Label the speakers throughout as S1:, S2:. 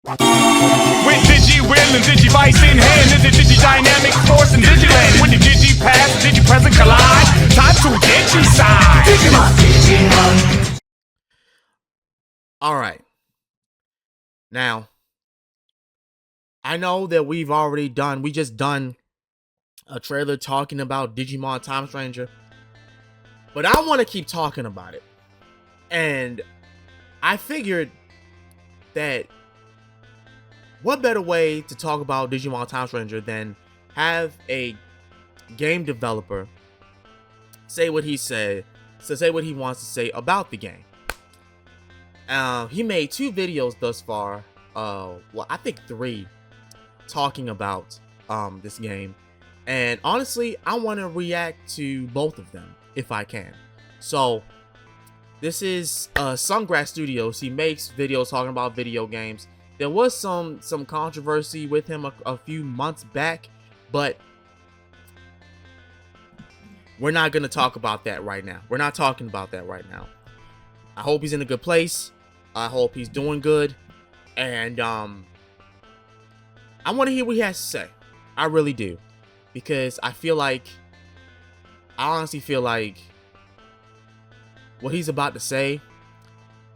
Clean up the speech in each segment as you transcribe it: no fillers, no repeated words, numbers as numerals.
S1: With Digi-Will and Digivice in hand, is it Digi-Dynamic Force and Digiland? When the Digi-Past and Digi-Present collide, time to Digi-Side. Digimon.
S2: Alright. Now, I know that we just done a trailer talking about Digimon Time Stranger, but I want to keep talking about it. And I figured that what better way to talk about Digimon Time Stranger than have a game developer say what he said, say what he wants to say about the game. He made 2 videos thus far, well, I think 3, talking about this game. And honestly, I want to react to both of them if I can. So this is Sungrass Studios. He makes videos talking about video games. There was some controversy with him a few months back, but we're not going to talk about that right now. We're not talking about that right now. I hope he's in a good place. I hope he's doing good. And I want to hear what he has to say. I really do. Because I honestly feel like what he's about to say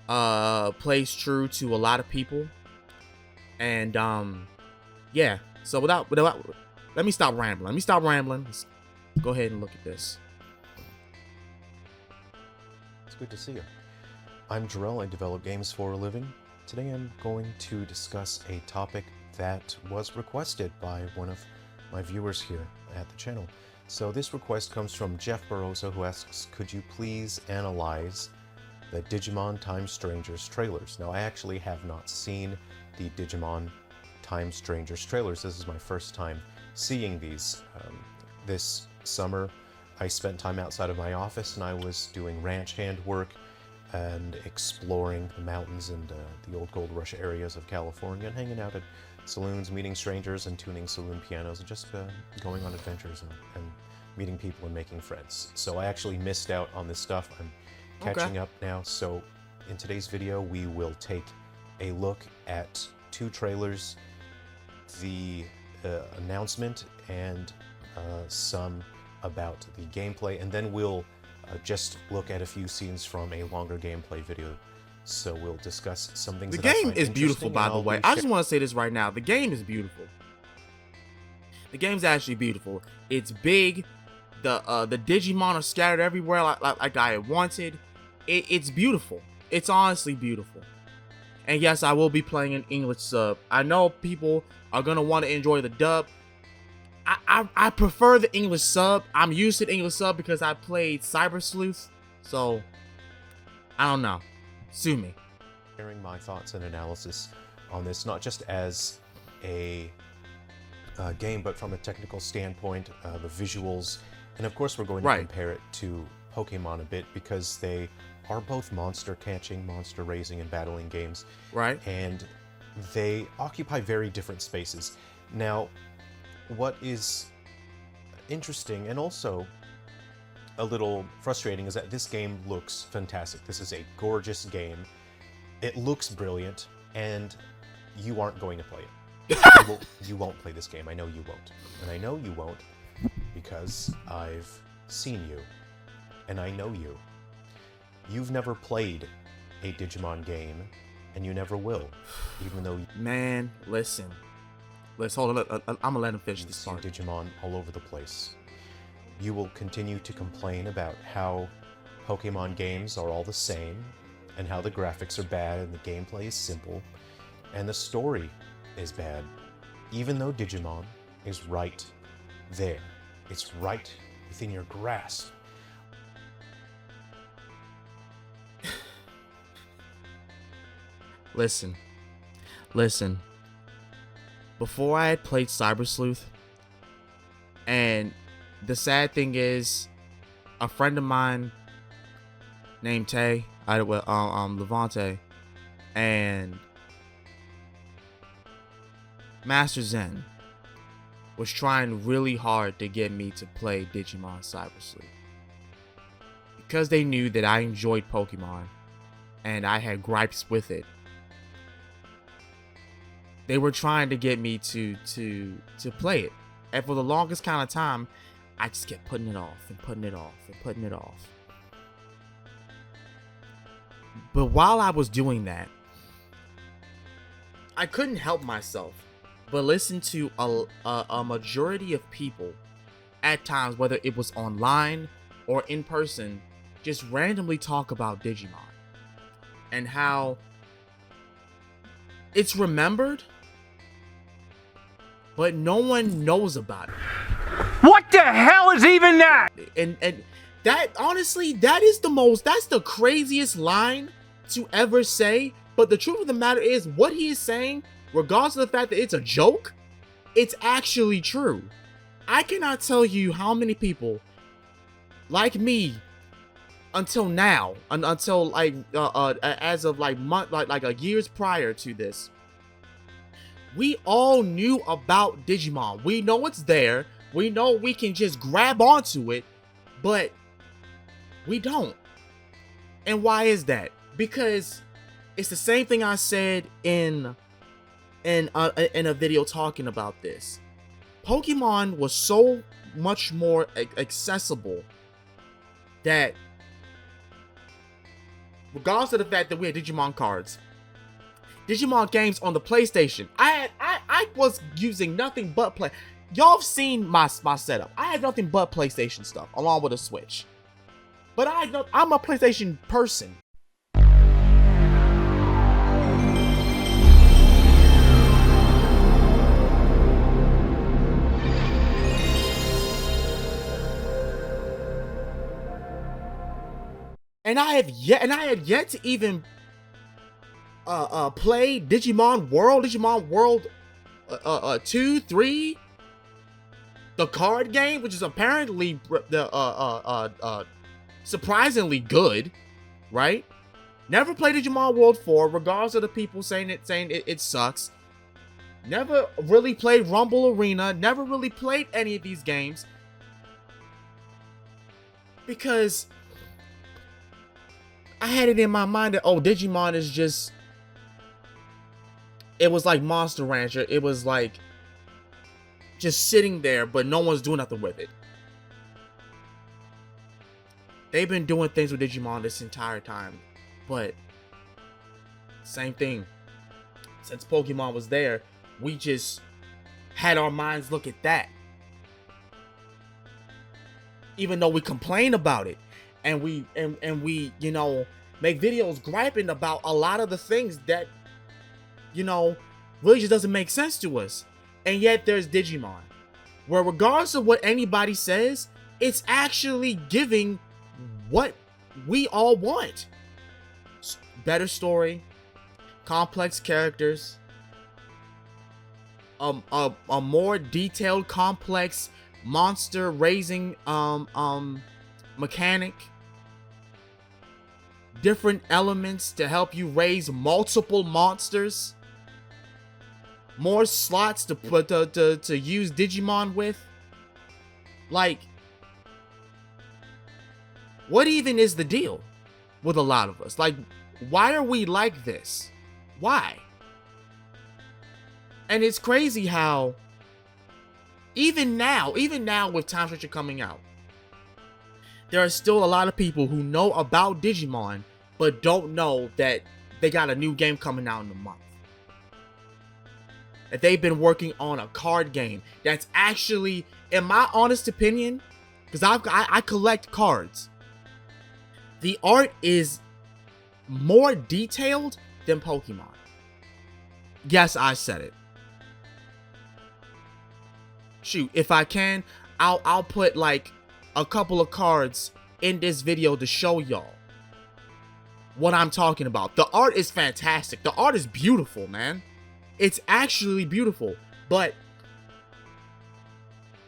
S2: plays true to a lot of people. And yeah. So without let me stop rambling. Let's go ahead and look at this.
S3: It's good to see you. I'm Jarrell. I develop games for a living. Today I'm going to discuss a topic that was requested by one of my viewers here at the channel. So this request comes from Jeff Barroso, who asks, could you please analyze the Digimon Time Strangers trailers? Now, I actually have not seen the Digimon Time Strangers trailers. This is my first time seeing these. This summer, I spent time outside of my office and I was doing ranch hand work and exploring the mountains and the old gold rush areas of California and hanging out at saloons, meeting strangers and tuning saloon pianos and just going on adventures and meeting people and making friends. So I actually missed out on this stuff. I'm catching up now. So in today's video, we will take a look at 2 trailers, the announcement and some about the gameplay, and then we'll just look at a few scenes from a longer gameplay video. So we'll discuss some things.
S2: The game is beautiful, by the way. I just want to say this right now. The game is beautiful. The game's actually beautiful. It's big. The Digimon are scattered everywhere like I wanted. It's beautiful. It's honestly beautiful. And yes, I will be playing an English sub. I know people are gonna want to enjoy the dub. I prefer the English sub. I'm used to the English sub because I played Cyber Sleuth. So I don't know. Sue me.
S3: Sharing my thoughts and analysis on this, not just as a game, but from a technical standpoint, the visuals, and of course we're going to compare it to Pokemon a bit because they are both monster catching, monster raising, and battling games.
S2: Right.
S3: And they occupy very different spaces. Now, what is interesting and also a little frustrating is that this game looks fantastic. This is a gorgeous game. It looks brilliant, and you aren't going to play it. You won't play this game. I know you won't. And I know you won't because I've seen you, and I know you. You've never played a Digimon game, and you never will, even though
S2: Man, listen. Let's hold on. I'm gonna let him finish this part.
S3: Digimon all over the place. You will continue to complain about how Pokemon games are all the same, and how the graphics are bad, and the gameplay is simple, and the story is bad, even though Digimon is right there. It's right within your grasp.
S2: Listen. Before I had played Cyber Sleuth, and the sad thing is, a friend of mine named Tay, Levante, and Master Zen was trying really hard to get me to play Digimon Cyber Sleuth because they knew that I enjoyed Pokemon and I had gripes with it. They were trying to get me to play it. And for the longest kind of time, I just kept putting it off and putting it off and putting it off. But while I was doing that, I couldn't help myself but listen to a majority of people at times, whether it was online or in person, just randomly talk about Digimon and how it's remembered, but no one knows about it.
S1: What the hell is even that?
S2: And that, honestly, that's the craziest line to ever say. But the truth of the matter is, what he is saying, regardless of the fact that it's a joke, it's actually true. I cannot tell you how many people like me until now, until like as of like years prior to this, we all knew about Digimon. We know it's there. We know we can just grab onto it, but we don't. And why is that? Because it's the same thing I said in a video talking about this. Pokemon was so much more accessible that, regardless of the fact that we had Digimon cards, Digimon games on the PlayStation, I was using nothing but play. Y'all have seen my setup. I have nothing but PlayStation stuff along with a Switch. But I'm a PlayStation person. And I had yet to even play Digimon World 2, 3, the card game, which is apparently surprisingly good, right? Never played Digimon World 4, regardless of the people saying it sucks. Never really played Rumble Arena, never really played any of these games. Because I had it in my mind that, Digimon is just, it was like Monster Rancher. It was like just sitting there, but no one's doing nothing with it. They've been doing things with Digimon this entire time, but same thing. Since Pokemon was there, we just had our minds look at that. Even though we complain about it, and we make videos griping about a lot of the things that, really just doesn't make sense to us. And yet there's Digimon, where regardless of what anybody says, it's actually giving what we all want. Better story, complex characters, a more detailed, complex monster raising mechanic, different elements to help you raise multiple monsters, more slots to put to use Digimon with. Like, what even is the deal with a lot of us? Like, why are we like this? Why? And it's crazy how even now with Time Stretcher coming out, there are still a lot of people who know about Digimon but don't know that they got a new game coming out in a month. That they've been working on a card game that's actually, in my honest opinion, because I collect cards, the art is more detailed than Pokemon. Yes, I said it. Shoot, if I can, I'll put like a couple of cards in this video to show y'all what I'm talking about. The art is fantastic. The art is beautiful, man. It's actually beautiful. But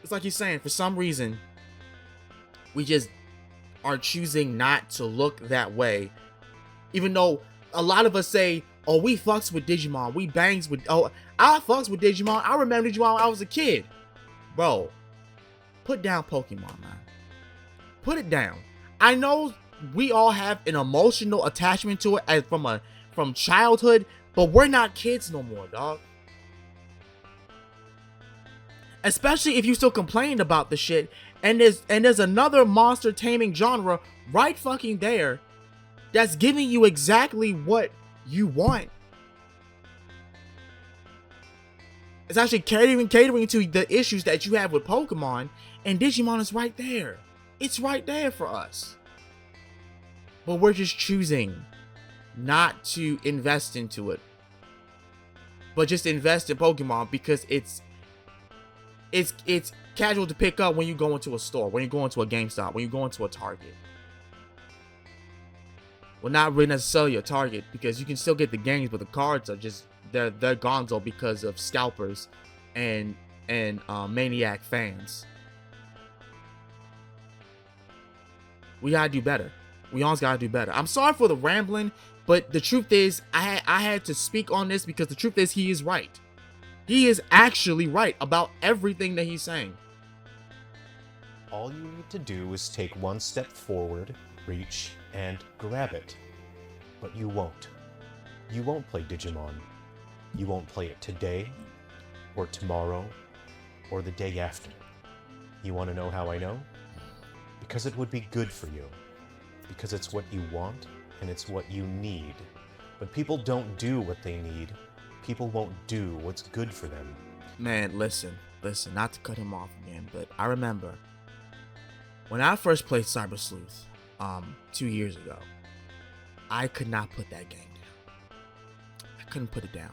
S2: it's like you're saying, for some reason, we just are choosing not to look that way. Even though a lot of us say, oh, we fucks with Digimon. We bangs with, I fucks with Digimon. I remember Digimon when I was a kid. Bro, put down Pokemon, man. Put it down. I know we all have an emotional attachment to it from childhood, but we're not kids no more, dog. Especially if you still complaining about the shit, and there's another monster taming genre right fucking there that's giving you exactly what you want. It's actually catering to the issues that you have with Pokemon, and Digimon is right there. It's right there for us. But we're just choosing not to invest into it, but just invest in Pokemon because it's casual to pick up when you go into a store, when you go into a GameStop, when you go into a Target. Well, not really necessarily a Target, because you can still get the games, but the cards are just they're gonzo because of scalpers and maniac fans. We gotta do better. We always gotta do better. I'm sorry for the rambling, but the truth is, I had to speak on this because the truth is, he is right. He is actually right about everything that he's saying.
S3: All you need to do is take one step forward, reach, and grab it. But you won't. You won't play Digimon. You won't play it today, or tomorrow, or the day after. You want to know how I know? Because it would be good for you. Because it's what you want, and it's what you need. But people don't do what they need. People won't do what's good for them.
S2: Man, listen, not to cut him off again, but I remember when I first played Cyber Sleuth 2 years ago, I could not put that game down. I couldn't put it down.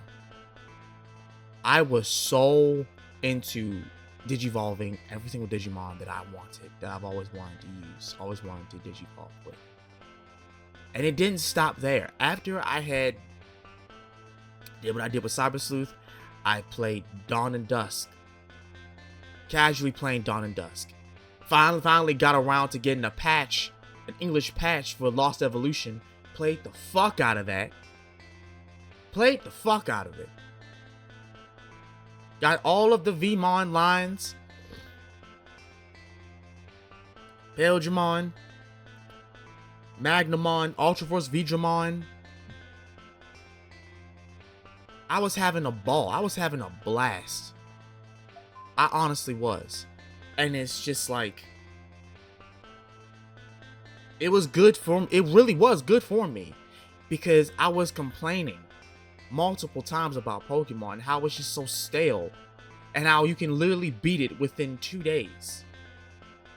S2: I was so into digivolving every single Digimon that I wanted, that I've always wanted to use, always wanted to digivolve with. And it didn't stop there. After I did what I did with Cyber Sleuth, I played Dawn and Dusk. Casually playing Dawn and Dusk. Finally got around to getting a patch, an English patch for Lost Evolution. Played the fuck out of that. Played the fuck out of it. Got all of the Vmon lines. Paildramon, Magnamon, Ultra Force Vidramon. I was having a ball. I was having a blast. I honestly was. And it's just like, it was good for me. It really was good for me, because I was complaining multiple times about Pokemon, how it's just so stale, and how you can literally beat it within 2 days.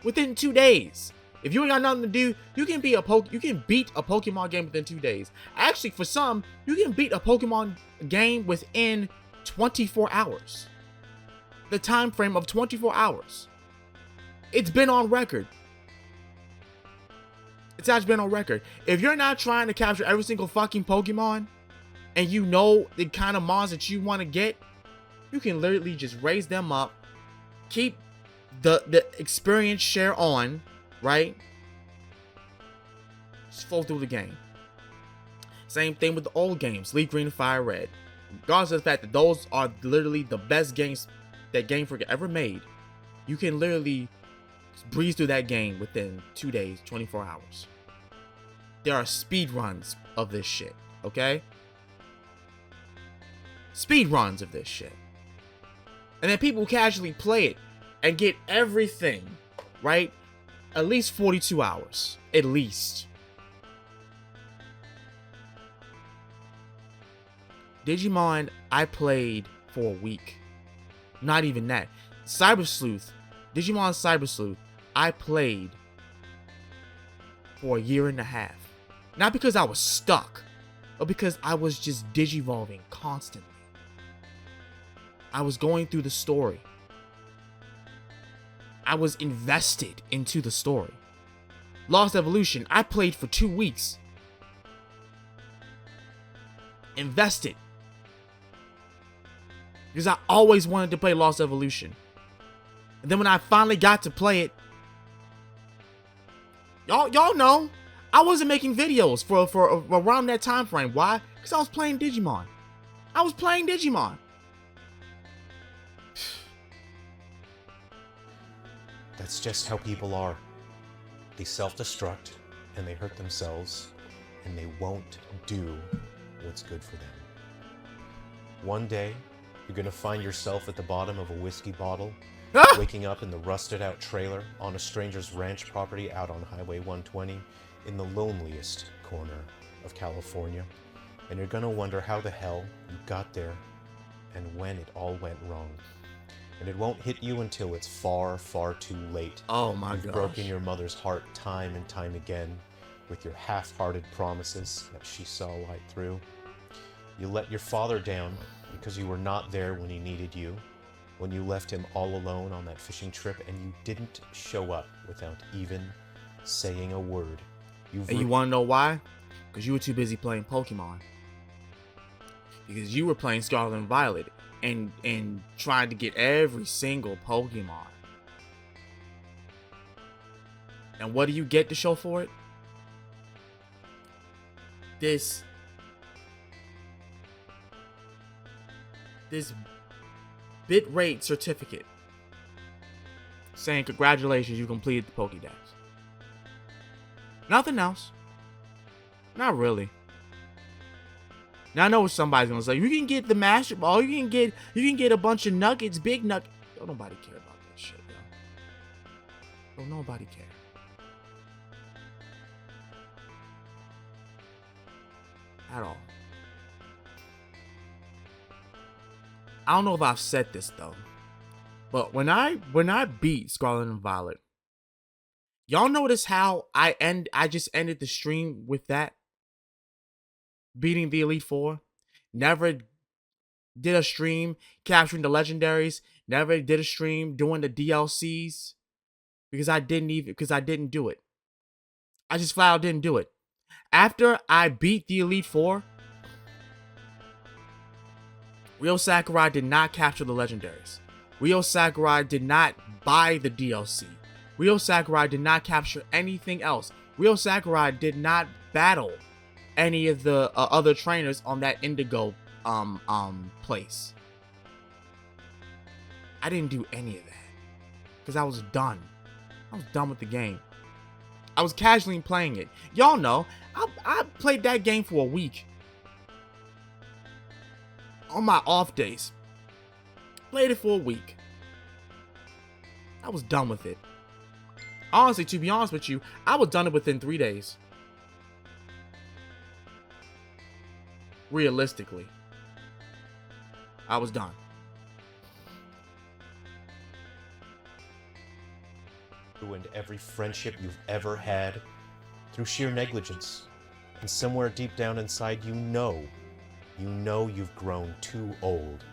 S2: Within 2 days. If you ain't got nothing to do, you can beat a Pokemon game within 2 days. Actually, for some, you can beat a Pokemon game within 24 hours. The time frame of 24 hours. It's been on record. It's actually been on record. If you're not trying to capture every single fucking Pokemon, and you know the kind of mons that you want to get, you can literally just raise them up, keep the experience share on, right? Just flow through the game. Same thing with the old games, Leaf Green and Fire Red. Regardless of the fact that those are literally the best games that Game Freak ever made, you can literally breeze through that game within 2 days, 24 hours. There are speed runs of this shit, okay? Speed runs of this shit. And then people casually play it and get everything, right? At least 42 hours. At least. Digimon, I played for a week. Not even that. Cyber Sleuth, Digimon Cyber Sleuth, I played for a year and a half. Not because I was stuck, but because I was just digivolving constantly. I was going through the story. I was invested into the story. Lost Evolution, I played for 2 weeks. Invested. Because I always wanted to play Lost Evolution. And then when I finally got to play it, y'all know, I wasn't making videos for around that time frame. Why? Because I was playing Digimon. I was playing Digimon.
S3: That's just how people are. They self-destruct, and they hurt themselves, and they won't do what's good for them. One day, you're gonna find yourself at the bottom of a whiskey bottle,
S2: Ah!
S3: waking up in the rusted out trailer on a stranger's ranch property out on Highway 120 in the loneliest corner of California. And you're gonna wonder how the hell you got there and when it all went wrong. And it won't hit you until it's far, far too late.
S2: Oh my
S3: You've
S2: gosh.
S3: broken your mother's heart time and time again with your half-hearted promises that she saw right through. You let your father down because you were not there when he needed you, when you left him all alone on that fishing trip, and you didn't show up without even saying a word.
S2: And you want to know why? Because you were too busy playing Pokemon. Because you were playing Scarlet and Violet and trying to get every single Pokemon. And what do you get to show for it? This bitrate certificate saying congratulations, you completed the Pokédex. Nothing else. Not really. Now I know what somebody's gonna say. You can get the Master Ball. You can get a bunch of nuggets, big nuggets. Don't nobody care about that shit, yo. Don't nobody care. At all. I don't know if I've said this though, but when I beat Scarlet and Violet, y'all notice how I just ended the stream with that? Beating the Elite Four. Never did a stream capturing the legendaries. Never did a stream doing the DLCs. Because I didn't do it. I just flat out didn't do it. After I beat the Elite Four, Ryo Sakurai did not capture the legendaries. Ryo Sakurai did not buy the DLC. Ryo Sakurai did not capture anything else. Ryo Sakurai did not battle any of the other trainers on that Indigo place. I didn't do any of that because I was done. I was done with the game. I was casually playing it. Y'all know I played that game for a week on my off days. Played it for a week. I was done with it. Honestly, to be honest with you, I was done it within 3 days. Realistically, I was done.
S3: Ruined every friendship you've ever had through sheer negligence. And somewhere deep down inside, you know you've grown too old,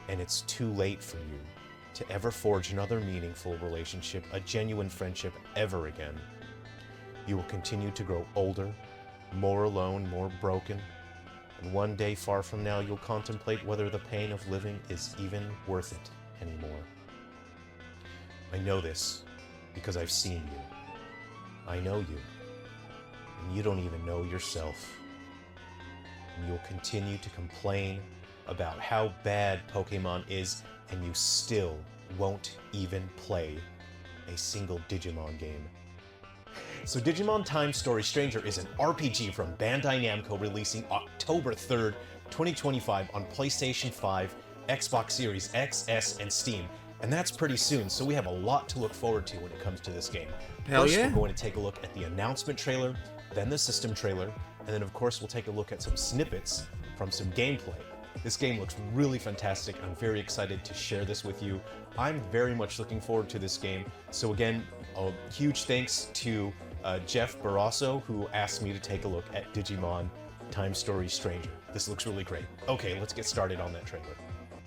S3: and it's too late for you to ever forge another meaningful relationship, a genuine friendship ever again. You will continue to grow older, more alone, more broken, and one day far from now, you'll contemplate whether the pain of living is even worth it anymore. I know this because I've seen you. I know you, and you don't even know yourself. And you'll continue to complain about how bad Pokemon is, and you still won't even play a single Digimon game. So Digimon Story Stranger is an RPG from Bandai Namco, releasing October 3rd, 2025 on PlayStation 5, Xbox Series X, S, and Steam. And that's pretty soon, so we have a lot to look forward to when it comes to this game.
S2: Hell
S3: First,
S2: yeah.
S3: we're going to take a look at the announcement trailer, then the system trailer, and then of course we'll take a look at some snippets from some gameplay. This game looks really fantastic. I'm very excited to share this with you. I'm very much looking forward to this game. So again, a huge thanks to Jeff Barroso, who asked me to take a look at Digimon Story Stranger. This looks really great. Okay, let's get started on that trailer.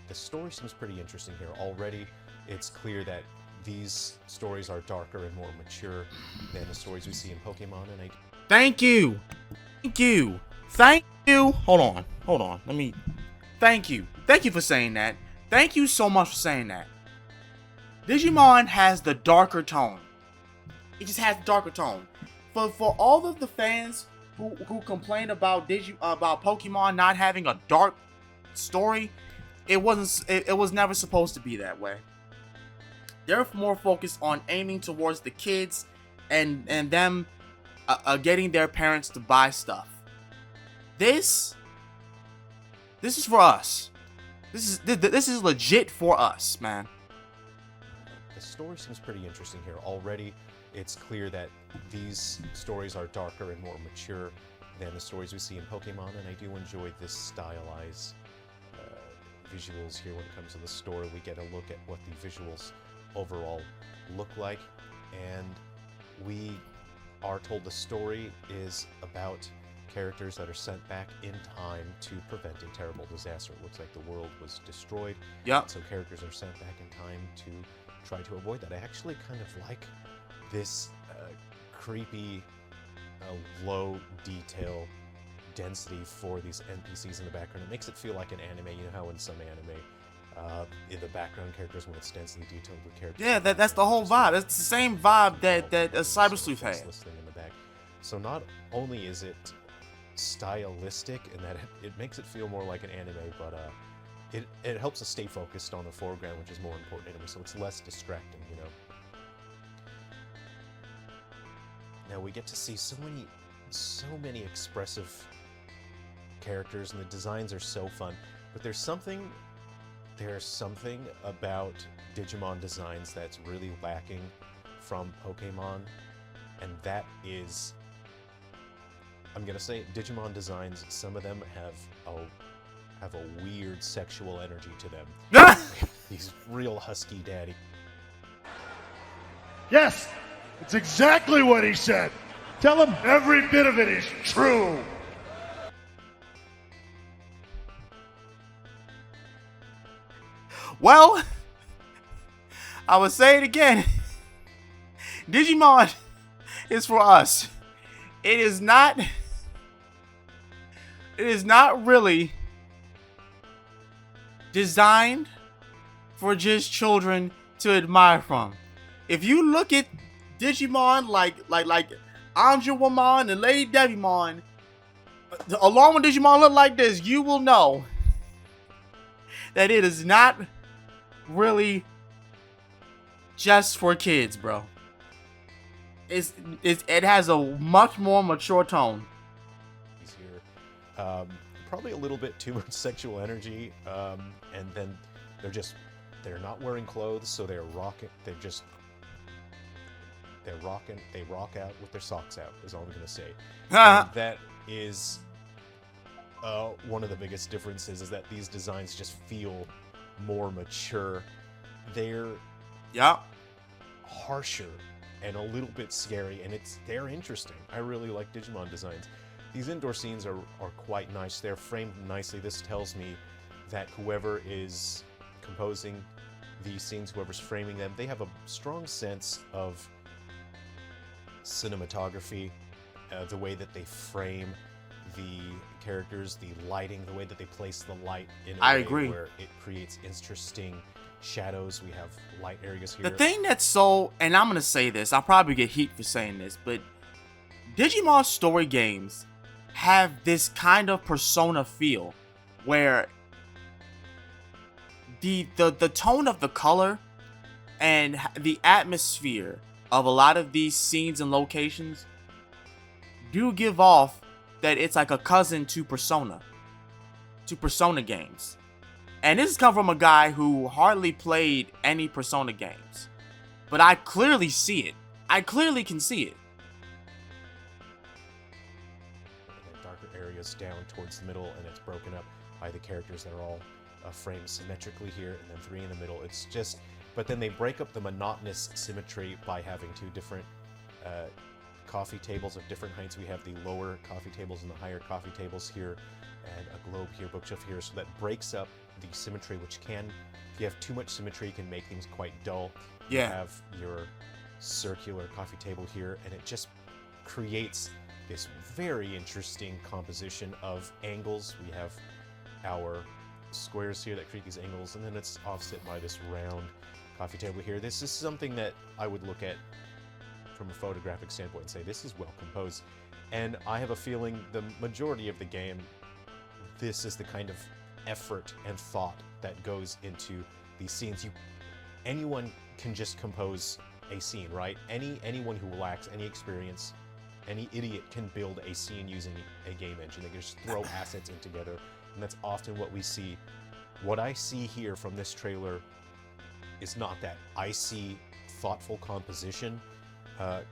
S3: The story seems pretty interesting here. Already, it's clear that these stories are darker and more mature than the stories we see in Pokemon, and
S2: Thank you. Thank you. Thank you. Hold on. Thank you. Thank you for saying that. Thank you so much for saying that. Digimon has the darker tone. It just has the darker tone. For all of the fans who complain about Pokemon not having a dark story, it was never supposed to be that way. They're more focused on aiming towards the kids and them getting their parents to buy stuff. This is for us. This is legit for us, man.
S3: the story seems pretty interesting here. Already, it's clear that these stories are darker and more mature than the stories we see in Pokemon, and I do enjoy this stylized visuals here when it comes to the story. We get a look at what the visuals overall look like, and we are told the story is about characters that are sent back in time to prevent a terrible disaster. It looks like the world was destroyed.
S2: Yep.
S3: So characters are sent back in time to try to avoid that. I actually kind of like this creepy, low detail density for these NPCs in the background. It makes it feel like an anime. You know how in some anime, in the background characters, when it's densely detailed with characters.
S2: Yeah, that's the whole vibe. That's the same vibe that Cyber Sleuth had.
S3: In the back. So not only is it stylistic in that it makes it feel more like an anime, but it helps us stay focused on the foreground, which is more important anyway, so it's less distracting, you know. Now we get to see so many expressive characters, and the designs are so fun. But there's something about Digimon designs that's really lacking from Pokemon, and that is, I'm gonna say, Digimon designs. Some of them have a weird sexual energy to them. These real husky daddy.
S4: Yes, it's exactly what he said. Tell him every bit of it is true.
S2: Well, I will say it again. Digimon is for us. It is not really designed for just children to admire from. If you look at Digimon like Anjouamon and Lady Devimon, along with Digimon look like this, you will know that it is not really just for kids, bro. It has a much more mature tone.
S3: He's here. Probably a little bit too much sexual energy, and then they're not wearing clothes, so they rock out with their socks out, is all I'm gonna say. And that is one of the biggest differences, is that these designs just feel more mature. They're harsher and a little bit scary, and they're interesting. I really like Digimon designs. These indoor scenes are quite nice. They're framed nicely. This tells me that whoever is composing these scenes, whoever's framing them, they have a strong sense of cinematography, the way that they frame the characters, the lighting, the way that they place the light in a way where it creates interesting shadows. We have light areas here.
S2: The thing that's so, and I'm gonna say this, I'll probably get heat for saying this, but Digimon Story games have this kind of persona feel where the tone of the color and the atmosphere of a lot of these scenes and locations do give off that it's like a cousin to Persona games. And this has come from a guy who hardly played any Persona games, but I clearly see it. I clearly can see it.
S3: And darker areas down towards the middle, and it's broken up by the characters that are all framed symmetrically here, and then 3 in the middle. It's just, but then they break up the monotonous symmetry by having 2 different coffee tables of different heights. We have the lower coffee tables and the higher coffee tables here, and a globe here, bookshelf here, so that breaks up the symmetry, which can, if you have too much symmetry, can make things quite dull. You have your circular coffee table here, and it just creates this very interesting composition of angles. We have our squares here that create these angles, and then it's offset by this round coffee table here. This is something that I would look at from a photographic standpoint and say, this is well composed. And I have a feeling the majority of the game, this is the kind of effort and thought that goes into these scenes. Anyone can just compose a scene, right? Anyone who lacks any experience, any idiot can build a scene using a game engine. They can just throw assets in together, and that's often what we see. What I see here from this trailer is not that icy, thoughtful composition,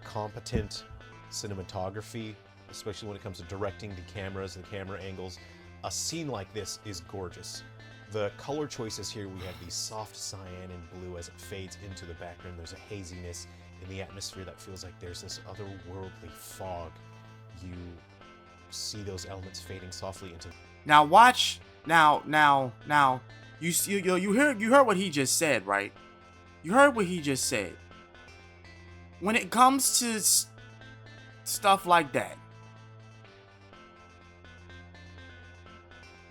S3: competent cinematography, especially when it comes to directing the cameras, the camera angles. A scene like this is gorgeous. The color choices here, we have the soft cyan and blue as it fades into the background. There's a haziness in the atmosphere that feels like there's this otherworldly fog. You see those elements fading softly into.
S2: Now watch. Now. You heard what he just said, right? You heard what he just said. When it comes to stuff like that,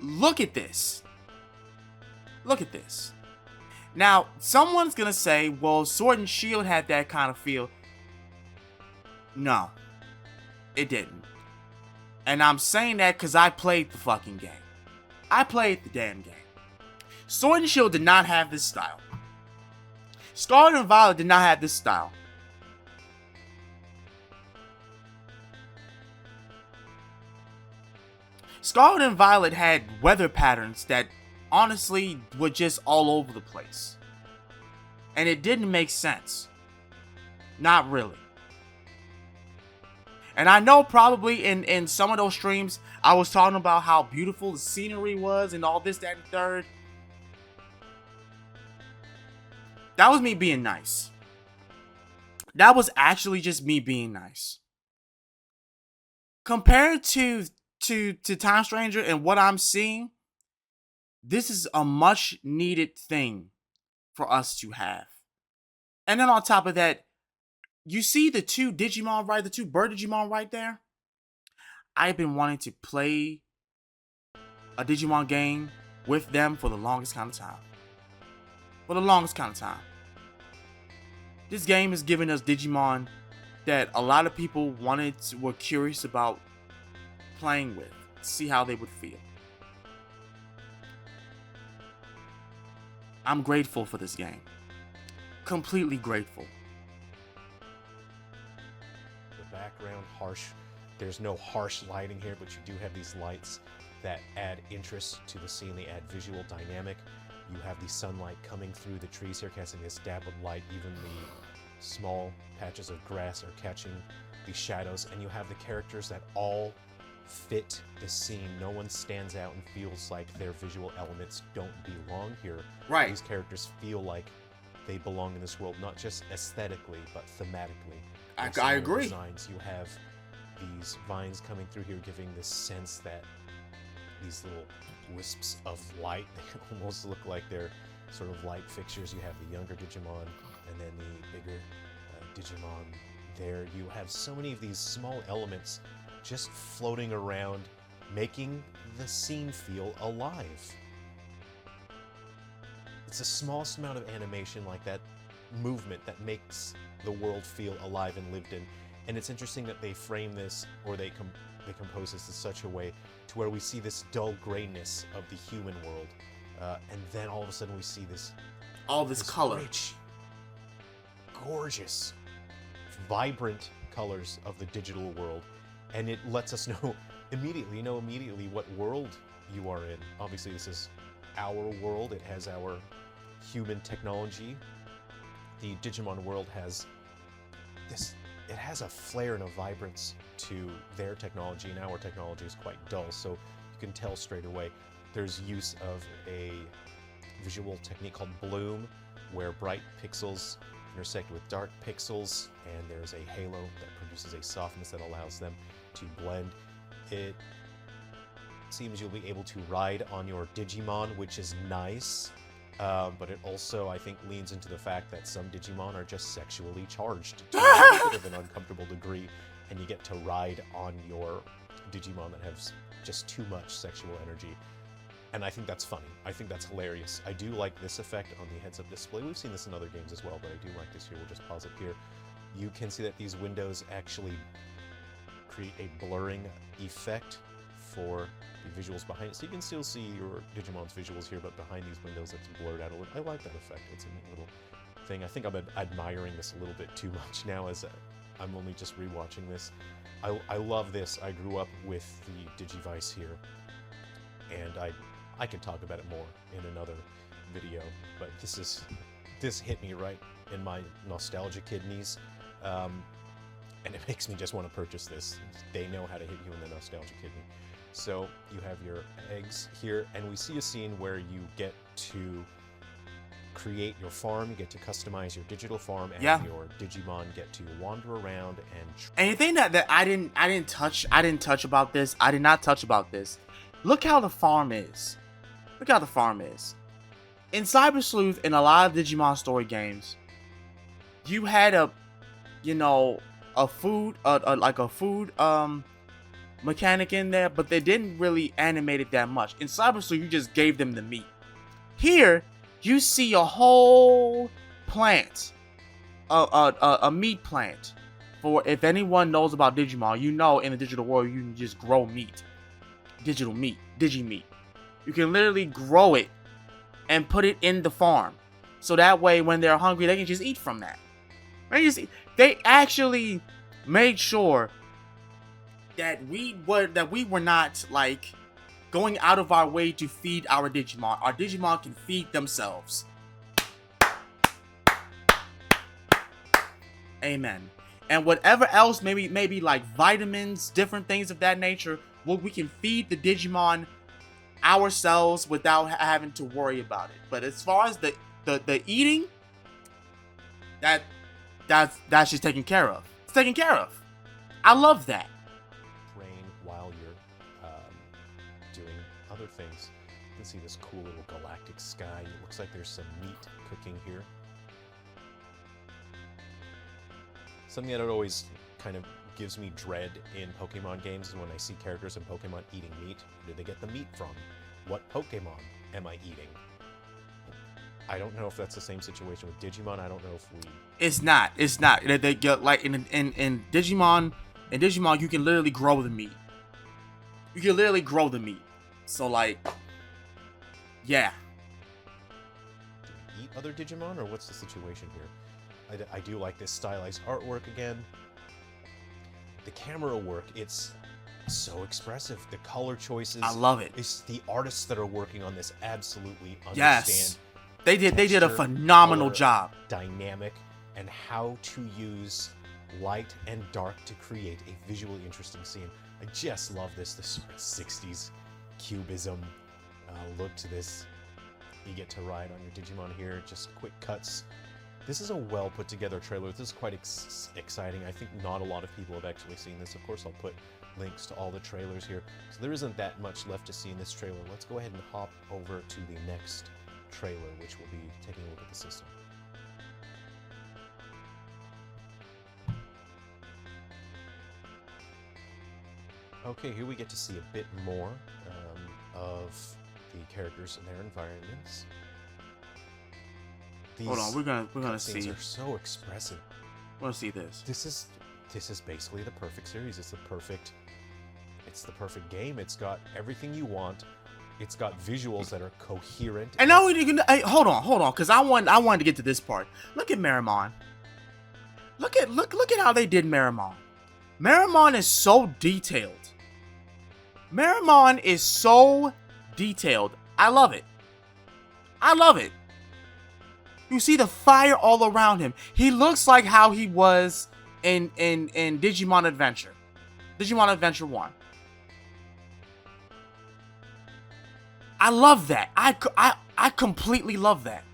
S2: look at this. Look at this. Now, someone's gonna say, well, Sword and Shield had that kind of feel. No, it didn't. And I'm saying that because I played the fucking game. I played the damn game. Sword and Shield did not have this style. Scarlet and Violet did not have this style. Scarlet and Violet had weather patterns that honestly were just all over the place. And it didn't make sense. Not really. And I know probably in some of those streams, I was talking about how beautiful the scenery was and all this, that, and third. That was me being nice. That was actually just me being nice. Compared to Time Stranger and what I'm seeing, this is a much needed thing for us to have. And then on top of that, you see the two Digimon right, the two bird Digimon right there? I've been wanting to play a Digimon game with them for the longest kind of time. For the longest kind of time. This game has given us Digimon that a lot of people were curious about playing with, see how they would feel. I'm grateful for this game. Completely grateful.
S3: The background harsh. There's no harsh lighting here, but you do have these lights that add interest to the scene. They add visual dynamic. You have the sunlight coming through the trees here, casting this dab of light. Even the small patches of grass are catching the shadows, and you have the characters that all fit the scene. No one stands out and feels like their visual elements don't belong here.
S2: Right.
S3: These characters feel like they belong in this world, not just aesthetically, but thematically.
S2: I agree.
S3: Designs, you have these vines coming through here, giving this sense that these little wisps of light, they almost look like they're sort of light fixtures. You have the younger Digimon, and then the bigger Digimon there. You have so many of these small elements just floating around, making the scene feel alive. It's the smallest amount of animation like that, movement that makes the world feel alive and lived in. And it's interesting that they frame this, or they compose this in such a way to where we see this dull grayness of the human world, and then all of a sudden we see this
S2: color,
S3: rich, gorgeous, vibrant colors of the digital world. And it lets us know immediately what world you are in. Obviously, this is our world. It has our human technology. The Digimon world has this, it has a flair and a vibrance to their technology, and our technology is quite dull, so you can tell straight away. There's use of a visual technique called bloom, where bright pixels intersect with dark pixels, and there's a halo that produces a softness that allows them to blend. It seems you'll be able to ride on your Digimon, which is nice, but it also, I think, leans into the fact that some Digimon are just sexually charged to a bit of an uncomfortable degree, and you get to ride on your Digimon that has just too much sexual energy. And I think that's funny. I think that's hilarious. I do like this effect on the heads-up display. We've seen this in other games as well, but I do like this here. We'll just pause it here. You can see that these windows actually create a blurring effect for the visuals behind it. So you can still see your Digimon's visuals here, but behind these windows it's blurred out a little. I like that effect. It's a neat little thing. I think I'm admiring this a little bit too much now, as I'm only just rewatching this. I love this. I grew up with the Digivice here, and I could talk about it more in another video, but this is this hit me right in my nostalgia kidneys, and it makes me just want to purchase this. They know how to hit you in the nostalgia kidney. So you have your eggs here, and we see a scene where you get to create your farm, you get to customize your digital farm, and your Digimon get to wander around and
S2: anything that I didn't touch about this. I did not touch about this. Look how the farm is. Look how the farm is. In Cyber Sleuth, in a lot of Digimon Story games, you had a food mechanic in there, but they didn't really animate it that much. In Cyber Sleuth, you just gave them the meat. Here, you see a whole plant, a meat plant. For if anyone knows about Digimon, you know in the digital world you can just grow meat, digital meat, Digimeat. You can literally grow it and put it in the farm, so that way when they're hungry they can just eat from that. They actually made sure that we were not like going out of our way to feed our Digimon. Our Digimon can feed themselves. Amen. And whatever else, maybe like vitamins, different things of that nature, we can feed the Digimon ourselves without having to worry about it. But as far as the eating, that's just taken care of. It's taken care of. I love that.
S3: train while you're doing other things. You can see this cool little galactic sky. It looks like there's some meat cooking here. Something that always kind of gives me dread in Pokemon games is when I see characters in Pokemon eating meat. Where do they get the meat from? What Pokemon am I eating? I don't know if that's the same situation with Digimon. I don't know if we...
S2: It's not. They get like in Digimon. In Digimon, you can literally grow the meat. So like, yeah.
S3: Do we eat other Digimon, or what's the situation here? I do like this stylized artwork again. The camera work, it's so expressive. The color choices.
S2: I love it.
S3: It's the artists that are working on this absolutely understand.
S2: Yes. They did a phenomenal job.
S3: Dynamic, and how to use light and dark to create a visually interesting scene. I just love this sort of 60s cubism look to this. You get to ride on your Digimon here, just quick cuts. This is a well put together trailer. This is quite exciting. I think not a lot of people have actually seen this. Of course, I'll put links to all the trailers here. So there isn't that much left to see in this trailer. Let's go ahead and hop over to the next trailer, which will be taking a look at the system. Okay, here we get to see a bit more of the characters and their environments. These
S2: Hold on, we're gonna see.
S3: These are so expressive.
S2: We're gonna see this.
S3: This is basically the perfect series. It's the perfect game. It's got everything you want. It's got visuals that are coherent.
S2: And now we can hold on, because I wanted to get to this part. Look at Meramon. Look at how they did Meramon. Meramon is so detailed. Meramon is so detailed. I love it. You see the fire all around him. He looks like how he was in Digimon Adventure. Digimon Adventure 1. I love that. I completely love that.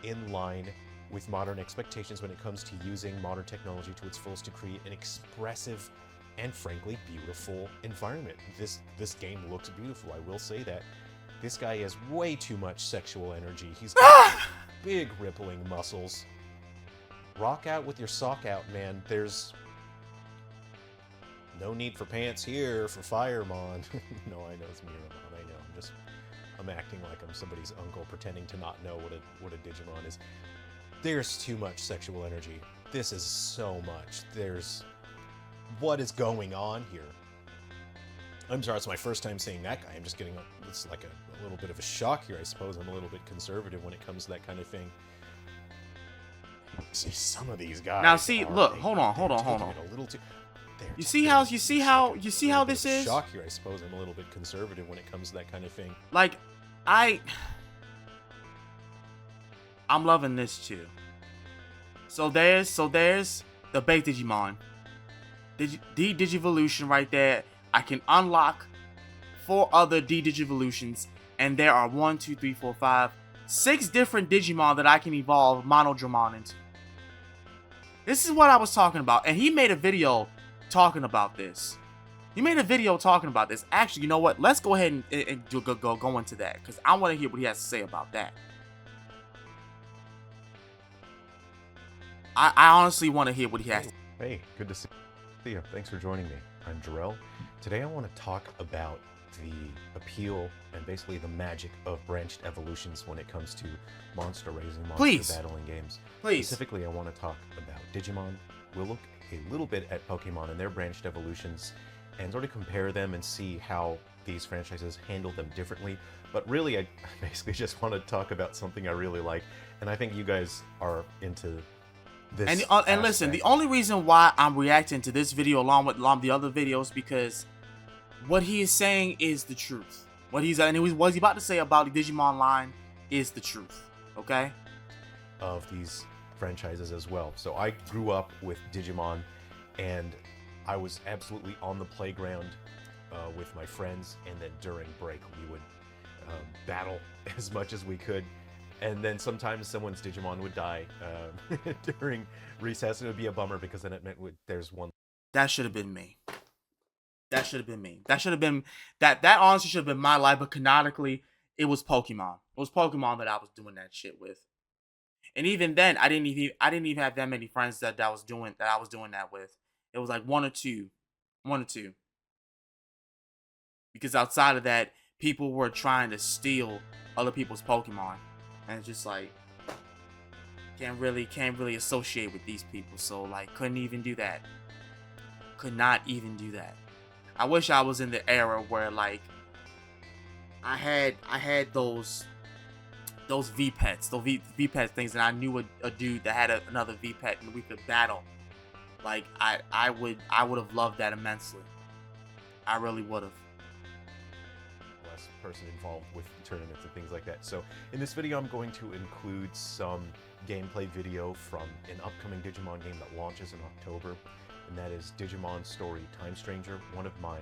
S3: In line with modern expectations when it comes to using modern technology to its fullest to create an expressive and frankly beautiful environment. This game looks beautiful, I will say that. This guy has way too much sexual energy. He's got big rippling muscles. Rock out with your sock out, man. There's no need for pants here for Firemon. No, I know it's Miramon. I know. I'm acting like I'm somebody's uncle, pretending to not know what a Digimon is. There's too much sexual energy. This is so much. What is going on here? I'm sorry, it's my first time seeing that guy. I'm just getting it's like a little bit of a shock here, I suppose. I'm a little bit conservative when it comes to that kind of thing. See, some of these guys.
S2: Now, see, look, hold on. You see how this is?
S3: Shock here, I suppose. I'm a little bit conservative when it comes to that kind of thing.
S2: Like, I
S5: I'm loving this too. So there's the base Digimon. D-Digivolution right there. I can unlock 4 other D-Digivolutions, and there are 1, 2, 3, 4, 5, 6 different Digimon that I can evolve Monodramon into. This is what I was talking about, and he made a video talking about this. Actually, you know what? Let's go ahead and go into that, because I want to hear what he has to say about that. I honestly want to hear what he has to say.
S3: Hey, good to see you. Thanks for joining me. I'm Jarrell. Today I want to talk about the appeal and basically the magic of branched evolutions when it comes to monster raising, monster battling games.
S5: Please.
S3: Specifically, I want to talk about Digimon. We'll look a little bit at Pokemon and their branched evolutions and sort of compare them and see how these franchises handle them differently. But really, I basically just want to talk about something I really like, and I think you guys are into this.
S5: And listen, the only reason why I'm reacting to this video along with the other videos, because what he is saying is the truth. What he's about to say about the Digimon line is the truth. Okay?
S3: Of these franchises as well. So I grew up with Digimon, and I was absolutely on the playground with my friends, and then during break we would battle as much as we could. And then sometimes someone's Digimon would die during recess, and it would be a bummer because then it meant there's one.
S5: That should have been me. That honestly should have been my life, but canonically, it was Pokemon. It was Pokemon that I was doing that shit with. And even then, I didn't even have that many friends that I was doing that with. It was like one or two. Because outside of that, people were trying to steal other people's Pokemon. And it's just like, can't really associate with these people. So like, couldn't even do that. Could not even do that. I wish I was in the era where like I had those V-Pets, those V-Pet things, and I knew a dude that had another V-Pet and we could battle. Like I would have loved that immensely. I really would have.
S3: Less person involved with tournaments and things like that. So in this video, I'm going to include some gameplay video from an upcoming Digimon game that launches in October, and that is Digimon Story Time Stranger. One of my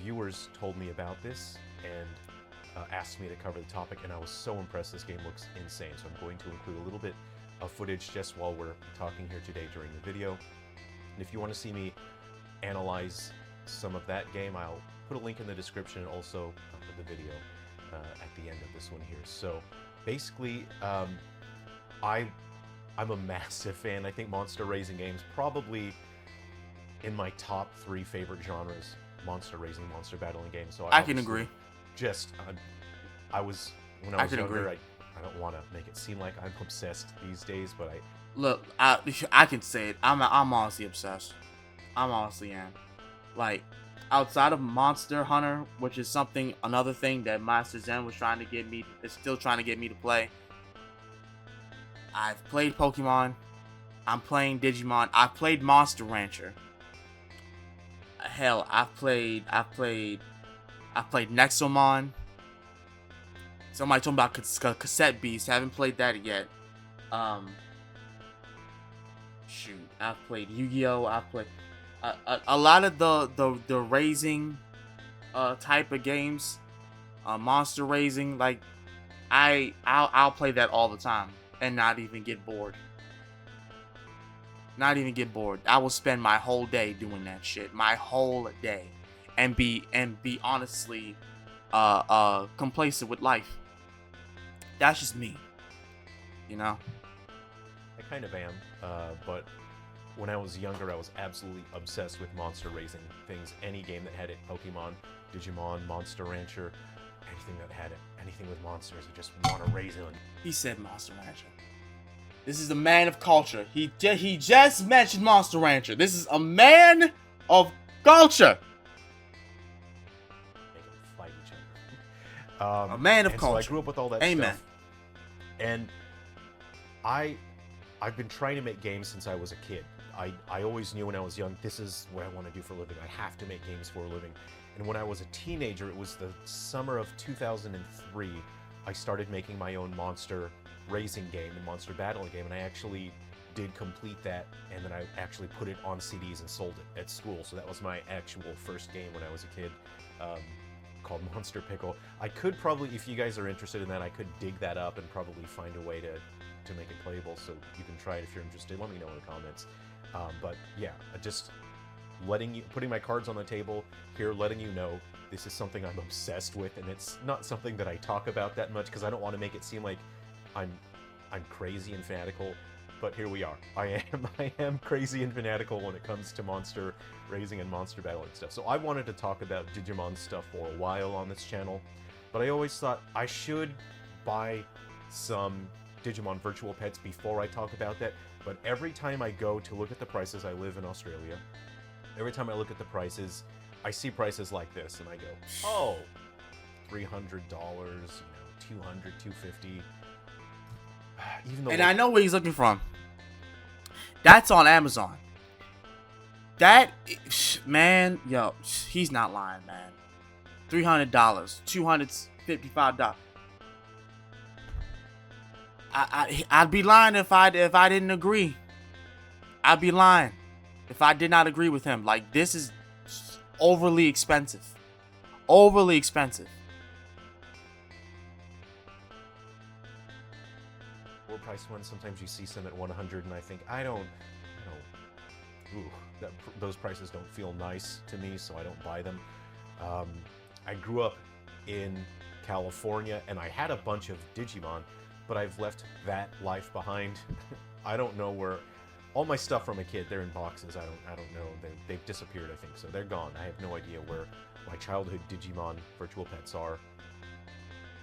S3: viewers told me about this and asked me to cover the topic, and I was so impressed. This game looks insane, so I'm going to include a little bit of footage just while we're talking here today during the video. And if you want to see me analyze some of that game, I'll put a link in the description and also the video at the end of this one here. So basically, I'm a massive fan. I think monster raising games probably in my top 3 favorite genres: monster raising, monster battling games. So
S5: I can agree.
S3: Just when I was younger, I don't want to make it seem like I'm obsessed these days, but
S5: I can say it. I'm honestly obsessed. I'm honestly am. Like, outside of Monster Hunter, which is another thing that Master Zen is still trying to get me to play. I've played Pokemon. I'm playing Digimon. I've played Monster Rancher. Hell, I've played Nexomon. Somebody told me about Cassette Beast. Haven't played that yet. Shoot, I've played Yu-Gi-Oh. I've played a lot of the raising type of games, monster raising. Like I'll play that all the time and not even get bored. I will spend my whole day doing that shit, my whole day, and be honestly complacent with life. That's just me, you know.
S3: I kind of am, but when I was younger, I was absolutely obsessed with monster raising things. Any game that had it, Pokemon, Digimon, Monster Rancher, anything that had it, anything with monsters, I just want to raise it.
S5: He said Monster Rancher. This is a man of culture. He just mentioned Monster Rancher. This is a man of culture.
S3: Make them fight each other.
S5: A man of culture.
S3: So I grew up with all that stuff. And I've been trying to make games since I was a kid. I always knew when I was young, this is what I want to do for a living. I have to make games for a living. And when I was a teenager, it was the summer of 2003, I started making my own monster racing game and monster battling game, and I actually did complete that, and then I actually put it on CDs and sold it at school. So that was my actual first game when I was a kid, called Monster Pickle. I could probably, if you guys are interested in that, I could dig that up and probably find a way to make it playable, so you can try it if you're interested. Let me know in the comments. But yeah, just putting my cards on the table here, letting you know this is something I'm obsessed with, and it's not something that I talk about that much because I don't want to make it seem like I'm crazy and fanatical. But here we are. I am crazy and fanatical when it comes to monster raising and monster battling stuff. So I wanted to talk about Digimon stuff for a while on this channel, but I always thought I should buy some Digimon virtual pets before I talk about that. But every time I go to look at the prices, I live in Australia, every time I look at the prices, I see prices like this, and I go, oh, $300, $200, $250. Even though,
S5: And I know where he's looking from. That's on Amazon. That, man, yo, he's not lying, man. $300, $255. I'd be lying if I didn't agree. I'd be lying if I did not agree with him. Like, this is overly expensive. Overly expensive.
S3: Price ones, sometimes you see some at 100, and I think those prices don't feel nice to me, so I don't buy them. I grew up in California, and I had a bunch of Digimon, but I've left that life behind. I don't know where all my stuff from a kid, they're in boxes. I don't know. They've disappeared, I think, so they're gone. I have no idea where my childhood Digimon virtual pets are.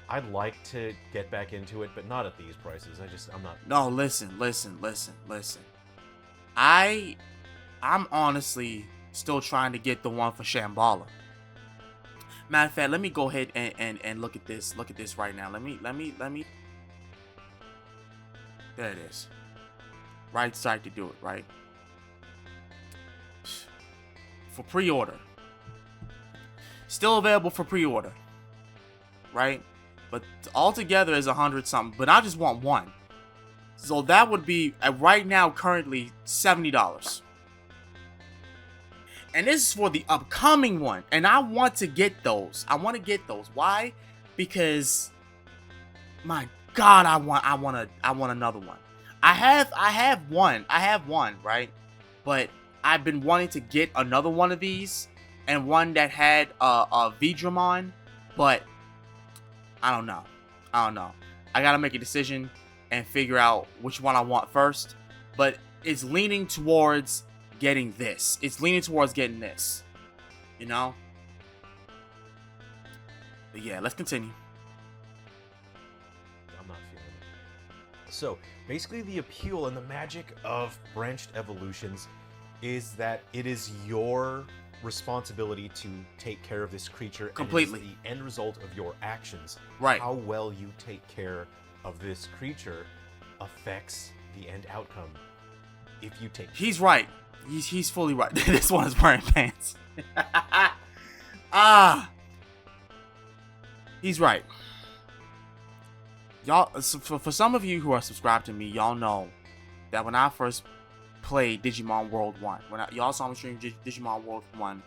S3: I'd like to get back into it, but not at these prices. I'm not.
S5: No, listen. I'm honestly still trying to get the one for Shambhala. Matter of fact, let me go ahead and look at this. Look at this right now. Let me. There it is. Right side to do it, right? For pre-order. Still available for pre-order. Right? But altogether is 100 something. But I just want one. So that would be right now currently $70. And this is for the upcoming one. And I want to get those. Why? Because my God, I want another one. I have one, right? But I've been wanting to get another one of these, and one that had a Vidramon, but I don't know. I gotta make a decision and figure out which one I want first. But it's leaning towards getting this. You know? But yeah, let's continue.
S3: I'm not feeling it. So, basically the appeal and the magic of branched evolutions is that it is your responsibility to take care of this creature
S5: Completely.
S3: And it is the end result of your actions.
S5: Right.
S3: How well you take care of this creature affects the end outcome. If you take
S5: He's right. He's fully right. This one is wearing pants. He's right. Y'all, for some of you who are subscribed to me, y'all know that when I first played Digimon World 1, y'all saw me stream Digimon World 1,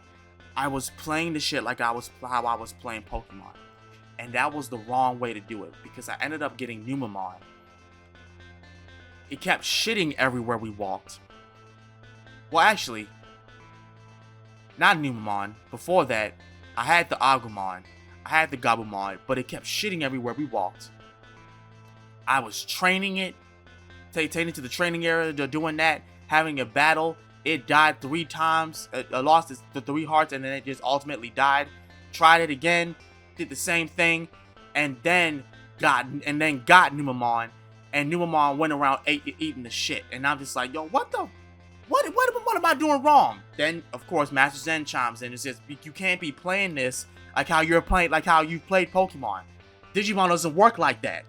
S5: I was playing the shit like how I was playing Pokemon. And that was the wrong way to do it, because I ended up getting Numemon. It kept shitting everywhere we walked. Well, actually, not Numemon. Before that, I had the Agumon. I had the Gabumon, but it kept shitting everywhere we walked. I was training it, taking it to the training area, doing that, having a battle. It died 3 times. I lost the 3 hearts, and then it just ultimately died. Tried it again, did the same thing, and then got Numemon, and Numemon went around eating the shit. And I'm just like, yo, what am I doing wrong? Then of course Master Zen chimes in and says, you can't be playing this like how you've played Pokemon. Digimon doesn't work like that.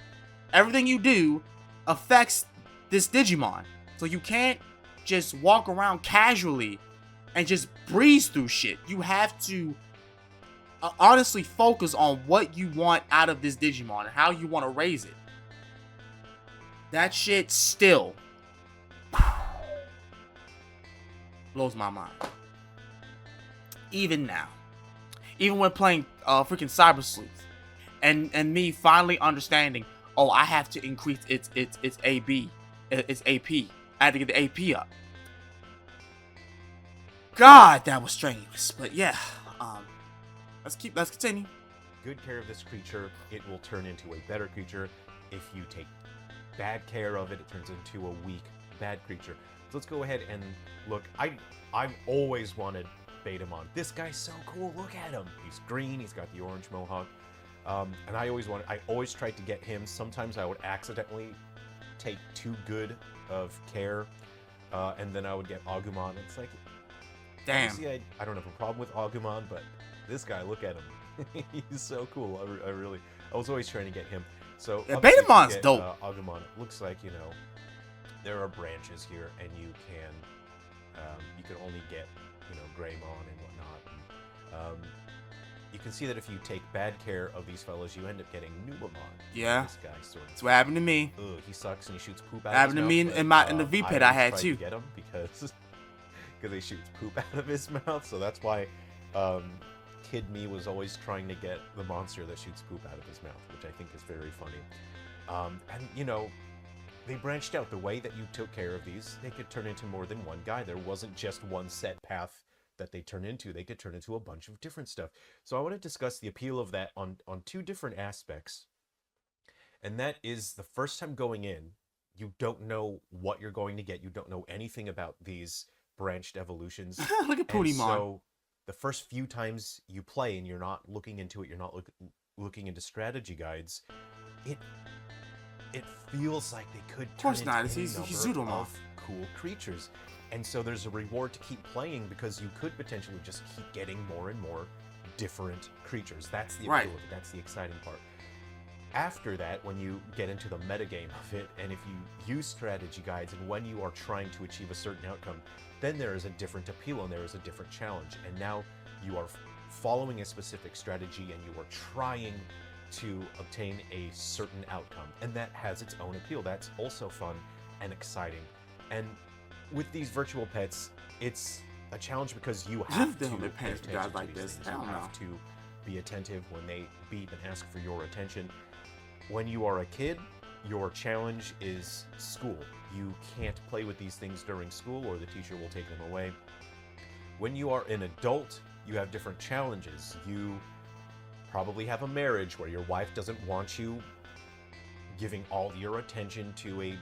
S5: Everything you do affects this Digimon. So you can't just walk around casually and just breeze through shit. You have to honestly focus on what you want out of this Digimon and how you want to raise it. that shit still blows my mind. Even now. Even when playing freaking Cyber Sleuth. And me finally understanding, oh, I have to increase its AB. Its AP. I had to get the AP up. God, that was strenuous. But yeah, let's continue.
S3: Good care of this creature, it will turn into a better creature. If you take bad care of it, it turns into a weak, bad creature. So let's go ahead and look. I've always wanted Betamon. This guy's so cool. Look at him. He's green. He's got the orange mohawk. And I always tried to get him. Sometimes I would accidentally take too good of care, and then I would get Agumon. It's like,
S5: damn.
S3: See, I don't have a problem with Agumon, but this guy, look at him. He's so cool. I was always trying to get him. So
S5: yeah, Betamon's dope.
S3: Agumon. It looks like, you know, there are branches here, and you can only get, you know, Greymon and whatnot. You can see that if you take bad care of these fellas, you end up getting Numemon.
S5: Yeah.
S3: This guy sort of.
S5: That's what happened to me.
S3: Ugh, he sucks and he shoots poop out
S5: Happened
S3: of
S5: to
S3: his
S5: me
S3: mouth.
S5: in the V-Pit I had
S3: tried
S5: too.
S3: To get him because he shoots poop out of his mouth. So that's why Kid Me was always trying to get the monster that shoots poop out of his mouth, which I think is very funny. And you know, they branched out the way that you took care of these. They could turn into more than one guy. There wasn't just one set path that they turn into. They could turn into a bunch of different stuff. So I want to discuss the appeal of that on two different aspects. And that is, the first time going in, you don't know what you're going to get. You don't know anything about these branched evolutions.
S5: Look at Pootiemon.
S3: So the first few times you play and you're not looking into it, you're not looking into strategy guides, it feels like they could turn into any number of cool creatures. And so there's a reward to keep playing because you could potentially just keep getting more and more different creatures. That's the appeal of it. That's the exciting part. After that, when you get into the metagame of it, and if you use strategy guides, and when you are trying to achieve a certain outcome, then there is a different appeal and there is a different challenge. And now you are following a specific strategy and you are trying to obtain a certain outcome. And that has its own appeal. That's also fun and exciting. And with these virtual pets, it's a challenge because you have to pay attention to
S5: like
S3: these
S5: this.
S3: things. You have to be attentive when they beep and ask for your attention. When you are a kid, your challenge is school. You can't play with these things during school or the teacher will take them away. When you are an adult, you have different challenges. You probably have a marriage where your wife doesn't want you giving all your attention to a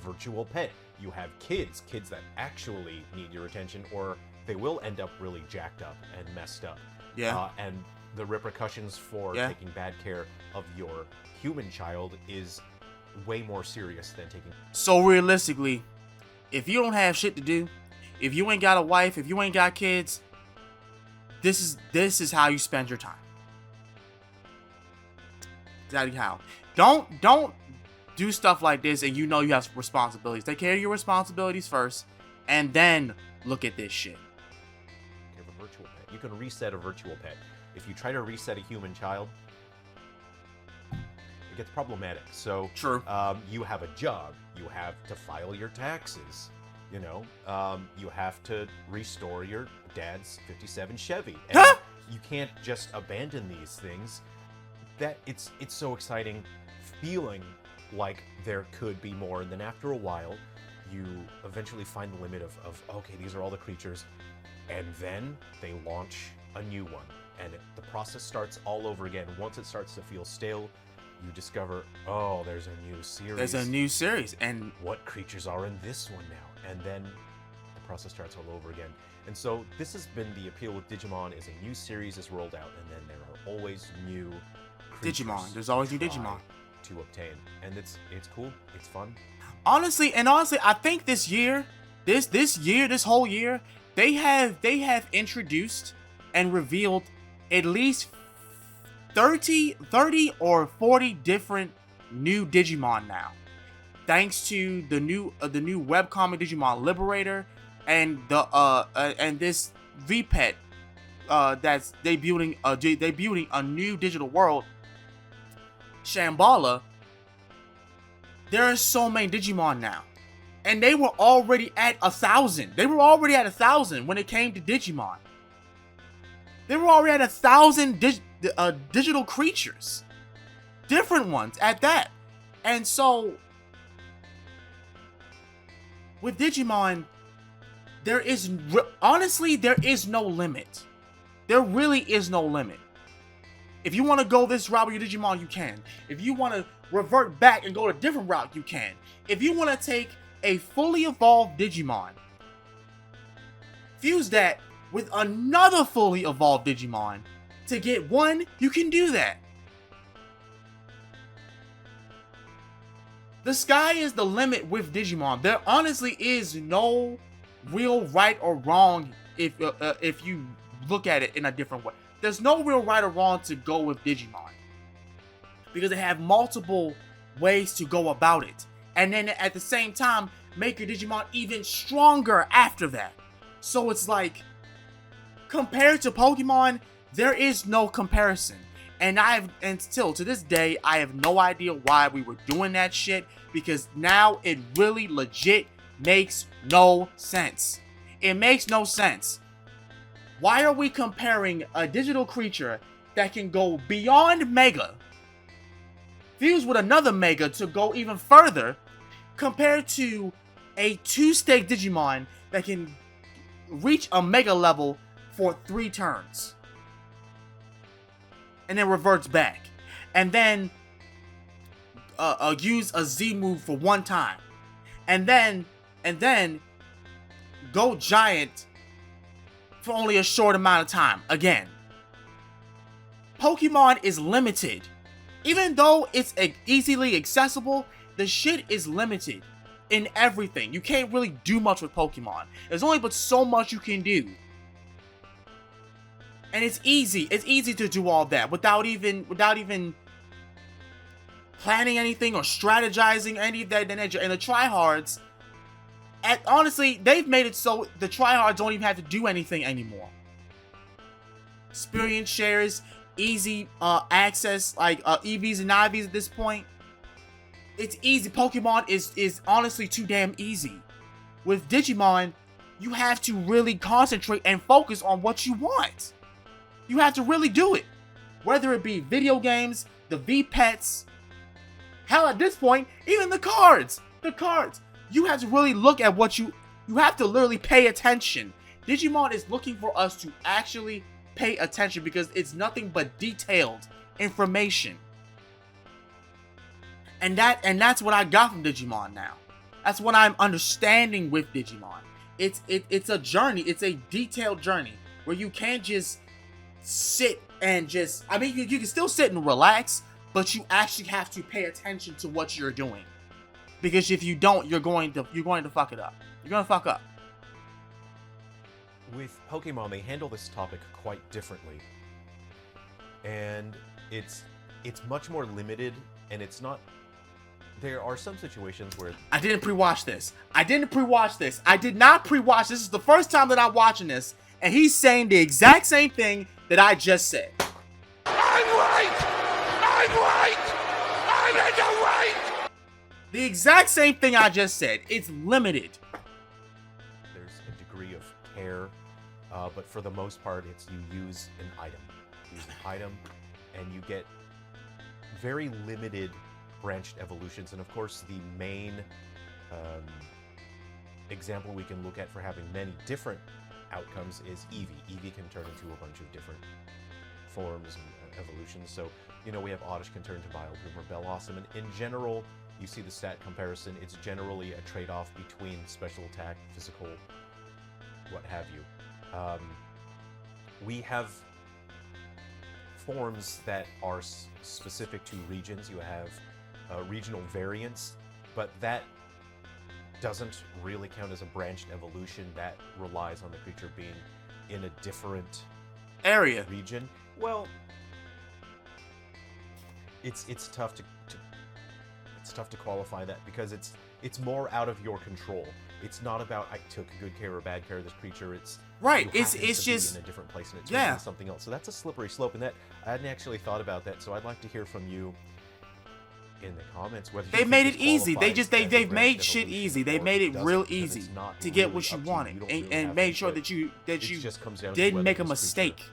S3: virtual pet. You have kids that actually need your attention, or they will end up really jacked up and messed up.
S5: Yeah.
S3: And the repercussions for taking bad care of your human child is way more serious than taking.
S5: So realistically, if you don't have shit to do, if you ain't got a wife, if you ain't got kids, this is how you spend your time. Exactly how. Don't do stuff like this and you know you have responsibilities. Take care of your responsibilities first, and then look at this shit.
S3: Of a virtual pet. You can reset a virtual pet. If you try to reset a human child, it gets problematic. So
S5: true.
S3: You have a job. You have to file your taxes. You know, you have to restore your dad's '57 Chevy. And you can't just abandon these things. That it's so exciting, feeling like there could be more, and then after a while you eventually find the limit of okay, these are all the creatures, and then they launch a new one, and the process starts all over again. Once it starts to feel stale, you discover, oh, there's a new series.
S5: There's a new series, and
S3: what creatures are in this one now? And then the process starts all over again. And so this has been the appeal with Digimon, is a new series is rolled out, and then there are always new creatures
S5: Digimon. There's always new Digimon
S3: to obtain, and it's cool, it's fun.
S5: Honestly, I think this whole year, they have introduced and revealed at least 30 or 40 different new Digimon now, thanks to the new webcomic Digimon Liberator and this V-Pet that's debuting a new digital world, Shambhala. there are so many Digimon now. And they were already at 1,000. They were already at 1,000 when it came to Digimon. They were already at 1,000 digital creatures. Different ones at that. And so, with Digimon, honestly, there is no limit. There really is no limit. If you want to go this route with your Digimon, you can. If you want to revert back and go a different route, you can. If you want to take a fully evolved Digimon, fuse that with another fully evolved Digimon to get one, you can do that. The sky is the limit with Digimon. There honestly is no real right or wrong if you look at it in a different way. There's no real right or wrong to go with Digimon, because they have multiple ways to go about it. And then at the same time, make your Digimon even stronger after that. So it's like, compared to Pokemon, there is no comparison. And still to this day, I have no idea why we were doing that shit, because now it really legit makes no sense. It makes no sense. Why are we comparing a digital creature that can go beyond Mega, fuse with another Mega to go even further, compared to a 2-stage Digimon that can reach a Mega level for 3 turns and then reverts back, and then use a Z move for 1 time, and then go giant for only a short amount of time again. Pokemon is limited. Even though it's easily accessible, the shit is limited in everything. You can't really do much with Pokemon. There's only but so much you can do. And it's easy to do all that without even planning anything or strategizing any of that. And the tryhards, honestly, they've made it so the tryhards don't even have to do anything anymore. Experience shares, easy access, like EVs and IVs at this point. It's easy. Pokemon is honestly too damn easy. With Digimon, you have to really concentrate and focus on what you want. You have to really do it. Whether it be video games, the V-Pets, hell, at this point, even the cards. You have to really look at what you have to literally pay attention. Digimon is looking for us to actually pay attention, because it's nothing but detailed information. And that's what I got from Digimon now. That's what I'm understanding with Digimon. It's a journey. It's a detailed journey where you can't just sit and just, I mean, you can still sit and relax, but you actually have to pay attention to what you're doing. Because if you don't, you're going to fuck it up. You're going to fuck up.
S3: With Pokemon, they handle this topic quite differently. And it's much more limited, and it's not... There are some situations where...
S5: I didn't pre-watch this. I did not pre-watch. This is the first time that I'm watching this, and he's saying the exact same thing that I just said.
S1: I'm right! I'm in the right!
S3: The exact same thing I just said. It's limited. There's a degree of care, but for the most part, it's you use an item. You use an item, and you get very limited branched evolutions. And of course, the main example we can look at for having many different outcomes is Eevee. Eevee can turn into a bunch of different forms and evolutions. So, you know, we have Oddish can turn to Vileplume or Bellossom, and in general, you see the stat comparison, it's generally a trade-off between special attack, physical, what have you. We have forms that are specific to regions. You have regional variants, but that doesn't really count as a branched evolution. That relies on the creature being in a different
S5: area
S3: region. Well, it's tough to it's tough to qualify that, because it's more out of your control. It's not about I took good care or bad care of this creature. It's
S5: right.
S3: It's
S5: just
S3: in a different place and it turns into something else. So that's a slippery slope, and that I hadn't actually thought about that. So I'd like to hear from you. in the comments whether
S5: They
S3: you
S5: made
S3: think
S5: it
S3: this
S5: easy. They
S3: qualifies
S5: just
S3: as a
S5: they've
S3: branch
S5: made
S3: of
S5: shit
S3: evolution
S5: easy. They
S3: or
S5: made it
S3: doesn't,
S5: real
S3: because
S5: easy
S3: it's not
S5: to get
S3: really
S5: what you
S3: up to
S5: wanted,
S3: don't
S5: and,
S3: really
S5: and
S3: have
S5: made
S3: to
S5: sure
S3: input.
S5: that
S3: It
S5: you
S3: just comes down to
S5: didn't
S3: whether
S5: make a
S3: this creature
S5: mistake.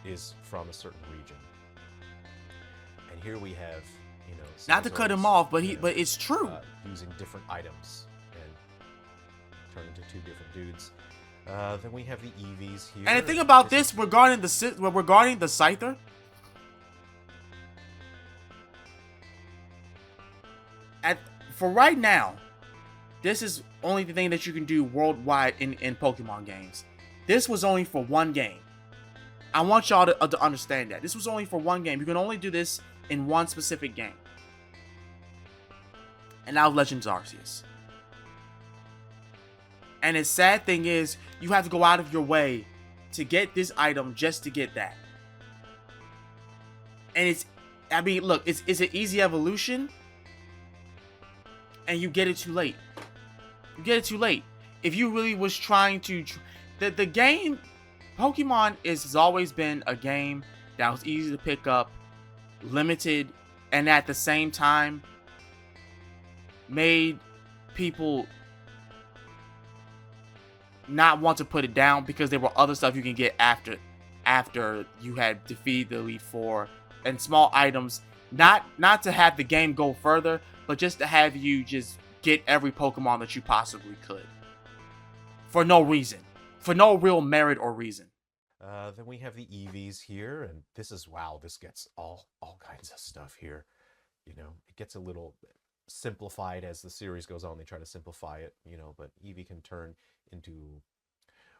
S3: is from a certain region. And here we have, you know,
S5: Not to cut him
S3: Sazor's,
S5: off, but
S3: you know,
S5: but it's true.
S3: Using different items and turning into two different dudes. Then we have the EVs here.
S5: And the thing about
S3: This
S5: this regarding the Scyther, for right now, this is only the thing that you can do worldwide in Pokemon games. This was only for one game. I want y'all to understand that. This was only for one game. You can only do this in one specific game. And now Legends Arceus. And the sad thing is, you have to go out of your way to get this item just to get that. And it's, I mean, look, it's an easy evolution. And you get it too late. You get it too late. If you really was trying to, the game, Pokemon has always been a game that was easy to pick up, limited, and at the same time made people not want to put it down because there were other stuff you can get after you had defeated the Elite Four and small items, not to have the game go further, but just to have you just get every Pokemon that you possibly could for no reason, for no real merit or reason.
S3: Then we have the EVs here, and this is, wow, this gets all kinds of stuff here. You know, it gets a little simplified as the series goes on. They try to simplify it, you know, but Eevee can turn into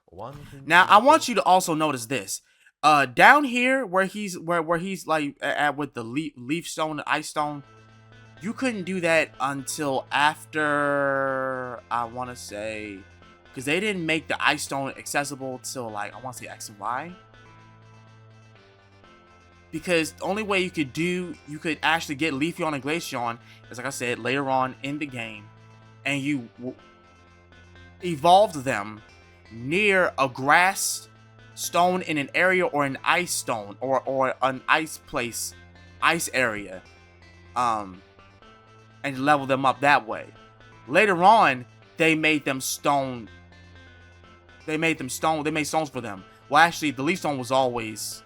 S3: one.
S5: Now, I want you to also notice this. Down here where he's like at with the leaf stone, the ice stone, you couldn't do that until after, I want to say, because they didn't make the ice stone accessible till, like, I want to say X and Y. Because the only way you could actually get Leafeon and Glaceon is, like I said, later on in the game, and you evolved them near a grass stone in an area, or an ice stone, or an ice place, ice area, and level them up that way. Later on, they made them stone. They made stones for them. Well, actually, the Leaf Stone was always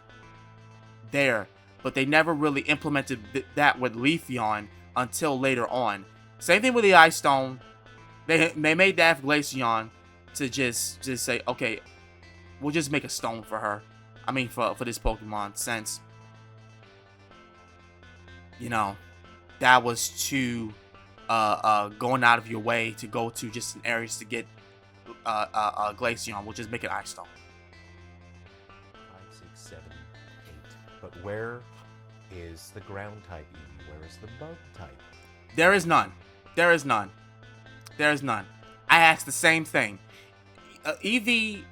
S5: there, but they never really implemented that with Leafeon until later on. Same thing with the Ice Stone. They made that for Glaceon to just say, okay, we'll just make a stone for her. I mean, for this Pokemon, since, you know, that was too going out of your way to go to just in areas to get Glaceon. We'll just make it Ice Stone.
S3: 5, 6, 7, 8. But where is the ground type Eevee? Where is the bug type?
S5: There is none. There is none. There is none. I asked the same thing. Eevee,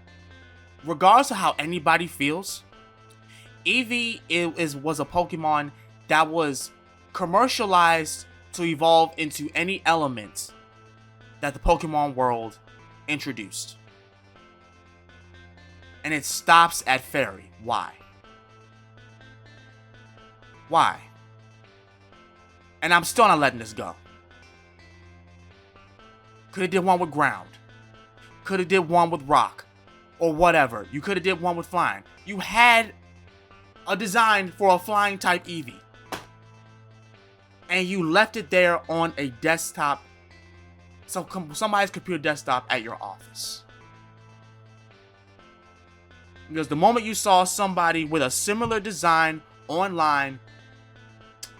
S5: regardless of how anybody feels, Eevee was a Pokemon that was commercialized to evolve into any element that the Pokemon world introduced. And it stops at Fairy. Why? Why? And I'm still not letting this go. Could have did one with ground. Could have did one with rock. Or whatever. You could have did one with flying. You had a design for a flying type Eevee. And you left it there on a desktop. Somebody's computer desktop at your office. Because the moment you saw somebody with a similar design online,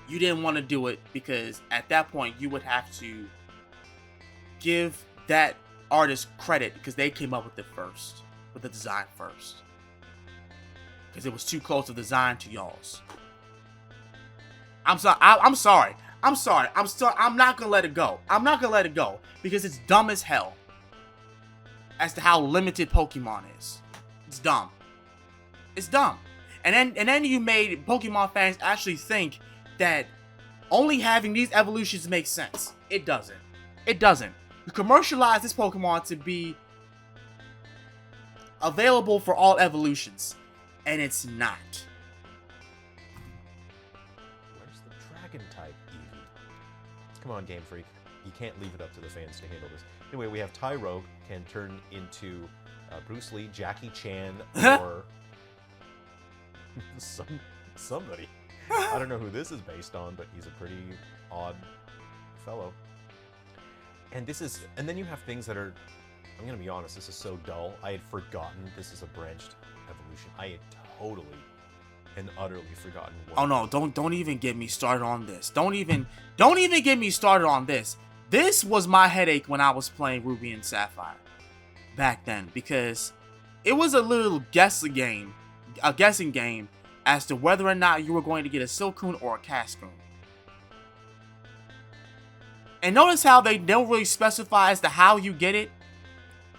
S5: you didn't want to do it, because at that point you would have to give that artist credit because they came up with it first, with the design first, because it was too close of design to y'all's. I'm sorry. I'm sorry. I'm not gonna let it go. I'm not gonna let it go because it's dumb as hell as to how limited Pokemon is. It's dumb. It's dumb. And then you made Pokemon fans actually think that only having these evolutions makes sense. It doesn't. It doesn't. You commercialize this Pokemon to be available for all evolutions, and it's not.
S3: Where's the dragon type Eevee? Come on, Game Freak. You can't leave it up to the fans to handle this. Anyway, we have Tai Rogue can turn into Bruce Lee, Jackie Chan, or somebody. I don't know who this is based on, but he's a pretty odd fellow. And then you have things that are, I'm gonna be honest, this is so dull. I had forgotten this is a branched evolution. I had totally and utterly forgotten what.
S5: Oh no, don't even get me started on this. Don't even get me started on this. This was my headache when I was playing Ruby and Sapphire back then, because it was a little guessing game as to whether or not you were going to get a Silcoon or a Cascoon. And notice how they don't really specify as to how you get it.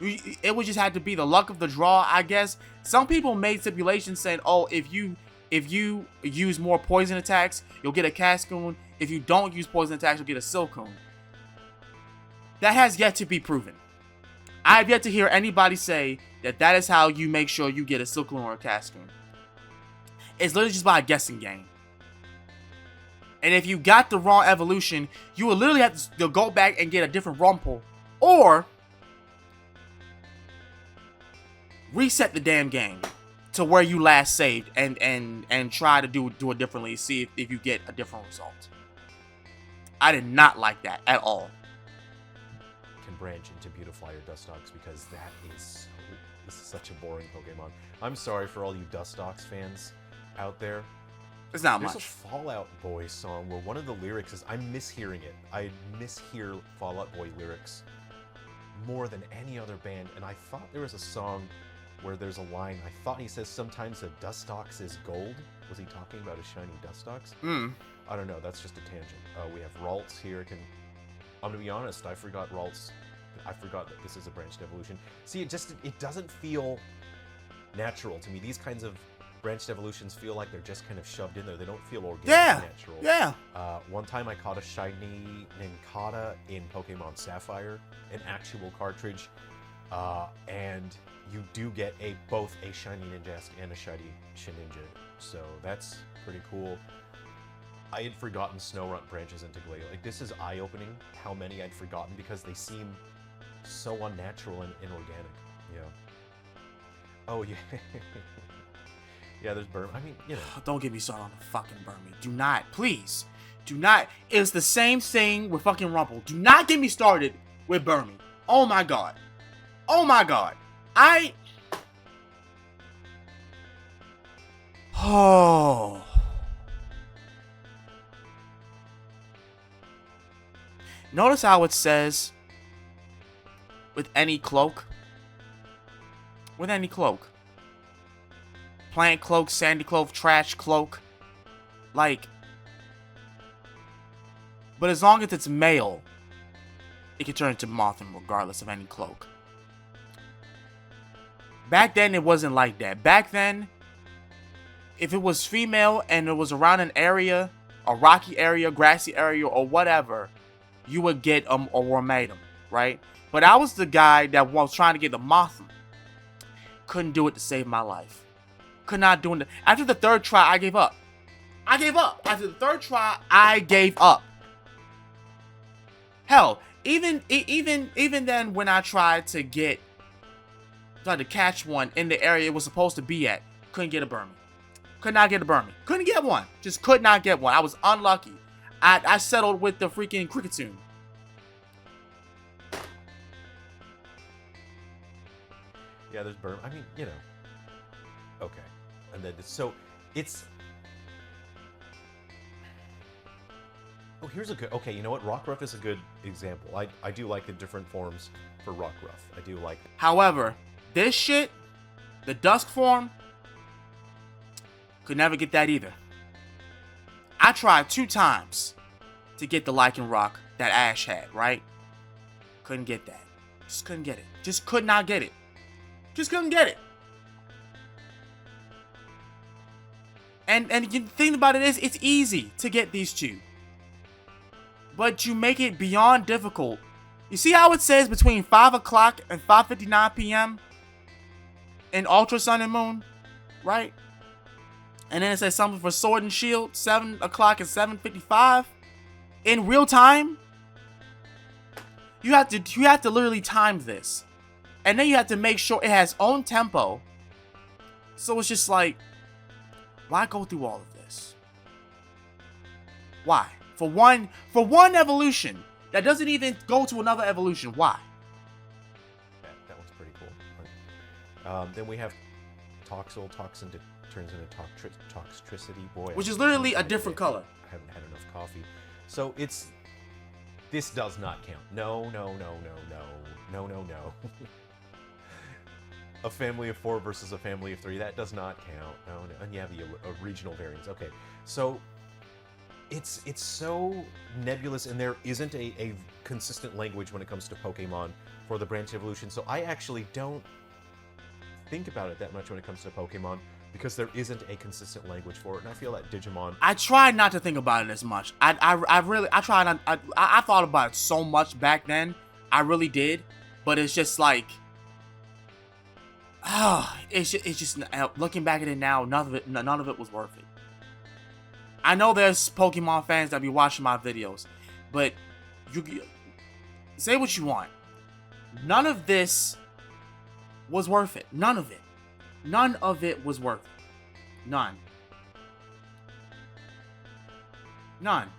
S5: It would just have to be the luck of the draw, I guess. Some people made stipulations saying, oh, if you use more poison attacks, you'll get a Cascoon. If you don't use poison attacks, you'll get a Silcoon. That has yet to be proven. I've yet to hear anybody say that is how you make sure you get a Silcoon or a Cascoon. It's literally just by a guessing game. And if you got the wrong evolution, you will literally have to go back and get a different Rumple, or reset the damn game to where you last saved and try to do it differently, see if you get a different result. I did not like that at all.
S3: Can branch into Beautifly or Dustox, because this is such a boring Pokemon. I'm sorry for all you Dustox fans out there.
S5: It's not
S3: There's
S5: much.
S3: a Fall Out Boy song where one of the lyrics is, I'm mishearing it. I mishear Fall Out Boy lyrics more than any other band, and I thought there was a song where there's a line, I thought he says sometimes a Dustox is gold. Was he talking about a shiny Dustox? I don't know, that's just a tangent. We have Ralts here. I'm gonna be honest, I forgot Ralts. I forgot that this is a branched evolution. See, it doesn't feel natural to me. These kinds of branched evolutions feel like they're just kind of shoved in there. They don't feel organic and natural.
S5: Yeah.
S3: One time I caught a shiny Nincada in Pokemon Sapphire, an actual cartridge, and you do get both a shiny Ninjask and a shiny Shedinja, so that's pretty cool. I had forgotten Snorunt branches into Glalie. Like, this is eye-opening how many I'd forgotten, because they seem so unnatural and inorganic. Yeah. Oh, yeah. Yeah, there's Burm. I mean, you know.
S5: Don't get me started on the fucking Burmy. Do not, please. Do not. It's the same thing with fucking Rumple. Do not get me started with Burmy. Oh my god. Oh my god. Oh. Notice how it says with any cloak. With any cloak. Plant cloak, sandy cloak, trash cloak. Like. But as long as it's male, it can turn into Mothim regardless of any cloak. Back then, it wasn't like that. Back then, if it was female and it was around an area, a rocky area, grassy area, or whatever, you would get a Wormatum, right? But I was the guy that was trying to get the Mothim. Couldn't do it to save my life. Could not do it. After the third try, I gave up. After the third try, I gave up. Hell, even then, when I tried to catch one in the area it was supposed to be at, couldn't get a Burmy. Could not get a Burmy. Couldn't get one. Just could not get one. I was unlucky. I settled with the freaking Cricketune.
S3: Yeah, there's Burm. I mean, you know. Okay. And then, so, it's... Oh, here's a good... Okay, you know what? Rockruff is a good example. I do like the different forms for Rockruff. I do like...
S5: However, this shit, the Dusk form, could never get that either. I tried 2 times to get the Lycanroc that Ash had, right? Couldn't get that. Just couldn't get it. Just could not get it. Just couldn't get it. And the thing about it is, it's easy to get these 2. But you make it beyond difficult. You see how it says between 5 o'clock and 5:59 p.m. in Ultra Sun and Moon, right? And then it says something for Sword and Shield, 7 o'clock and 7:55 in real time. You have to literally time this. And then you have to make sure it has own tempo. So it's just like, why go through all of this? Why? For one evolution that doesn't even go to another evolution, why?
S3: That one's pretty cool. Then we have Toxel. Toxin turns into Toxtricity. Boy,
S5: Which is literally a different color.
S3: I haven't had enough coffee. So this does not count. No. A family of 4 versus a family of 3, that does not count. No. And you have the regional variants. Okay, so it's so nebulous, and there isn't a consistent language when it comes to Pokemon for the branch evolution. So I actually don't think about it that much when it comes to Pokemon, because there isn't a consistent language for it. And I feel that Digimon...
S5: I try not to think about it as much. I try not... I thought about it so much back then. I really did. But it's just like... it's just looking back at it now, none of it was worth it. I know there's Pokemon fans that be watching my videos, but you say what you want. None of this was worth it. None of it. None of it was worth it. None. None.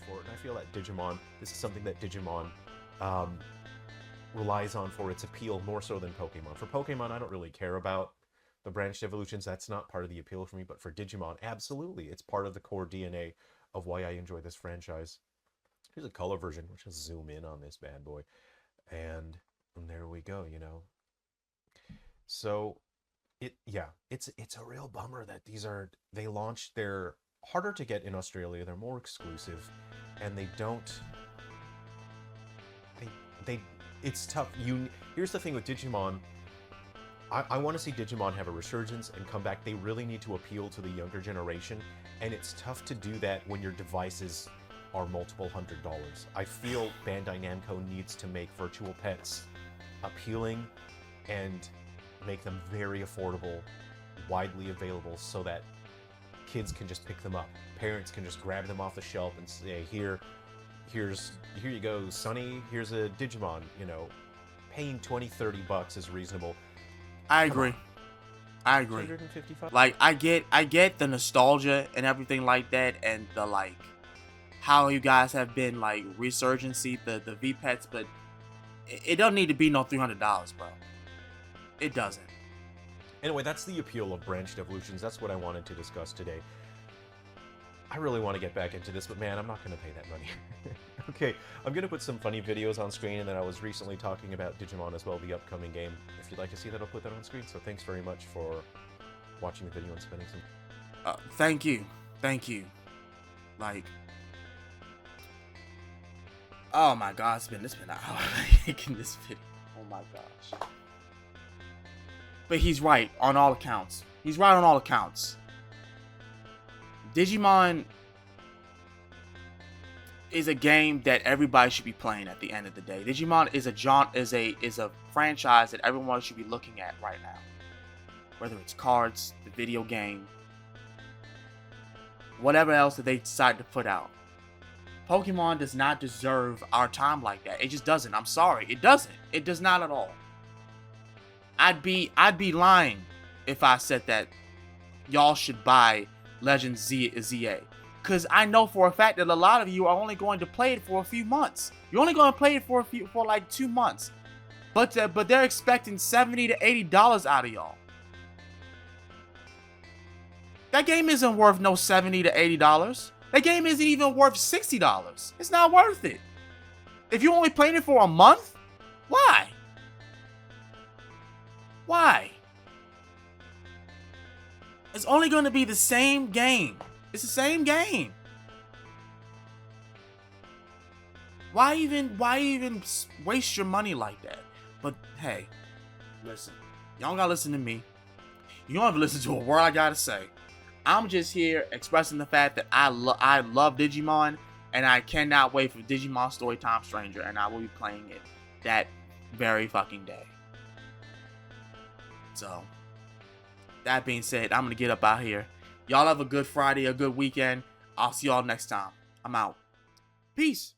S3: For it. And I feel that Digimon, this is something that Digimon relies on for its appeal more so than Pokemon. For Pokemon, I don't really care about the branched evolutions. That's not part of the appeal for me. But for Digimon, absolutely. It's part of the core DNA of why I enjoy this franchise. Here's a color version. We'll just zoom in on this bad boy. And there we go, you know. So, it's a real bummer that they launched, they're harder to get in Australia, they're more exclusive, and they don't, it's tough. Here's the thing with Digimon, I want to see Digimon have a resurgence and come back. They really need to appeal to the younger generation, and it's tough to do that when your devices are multiple $100s. I feel Bandai Namco needs to make virtual pets appealing and make them very affordable, widely available, so that kids can just pick them up. Parents can just grab them off the shelf and say, here you go, Sonny, here's a Digimon. You know, paying $20-$30 is reasonable.
S5: I agree. Like, I get the nostalgia and everything like that, and the like how you guys have been like resurgency the V pets, but it doesn't need to be no $300, bro. It doesn't.
S3: Anyway, that's the appeal of branched evolutions. That's what I wanted to discuss today. I really want to get back into this, but man, I'm not going to pay that money. Okay, I'm going to put some funny videos on screen, and then I was recently talking about Digimon as well, the upcoming game. If you'd like to see that, I'll put that on screen. So thanks very much for watching the video and spending some...
S5: Thank you. Like... Oh my god, it's been an hour making this video. Oh my gosh. But he's right on all accounts. Digimon is a game that everybody should be playing at the end of the day. Digimon is a franchise that everyone should be looking at right now. Whether it's cards, the video game, whatever else that they decide to put out. Pokemon does not deserve our time like that. It just doesn't. I'm sorry. It doesn't. It does not at all. I'd be lying if I said that y'all should buy Legends ZA. Because I know for a fact that a lot of you are only going to play it for a few months. You're only going to play it for like 2 months. But they're expecting $70 to $80 out of y'all. That game isn't worth no $70 to $80. That game isn't even worth $60. It's not worth it. If you only played it for a month, why? Why? It's only going to be the same game. It's the same game. Why even waste your money like that? But hey, listen. Y'all gotta listen to me. You don't have to listen to a word I gotta say. I'm just here expressing the fact that I love Digimon, and I cannot wait for Digimon Story Time Stranger, and I will be playing it that very fucking day. So, that being said, I'm gonna get up out here. Y'all have a good Friday, a good weekend. I'll see y'all next time. I'm out. Peace.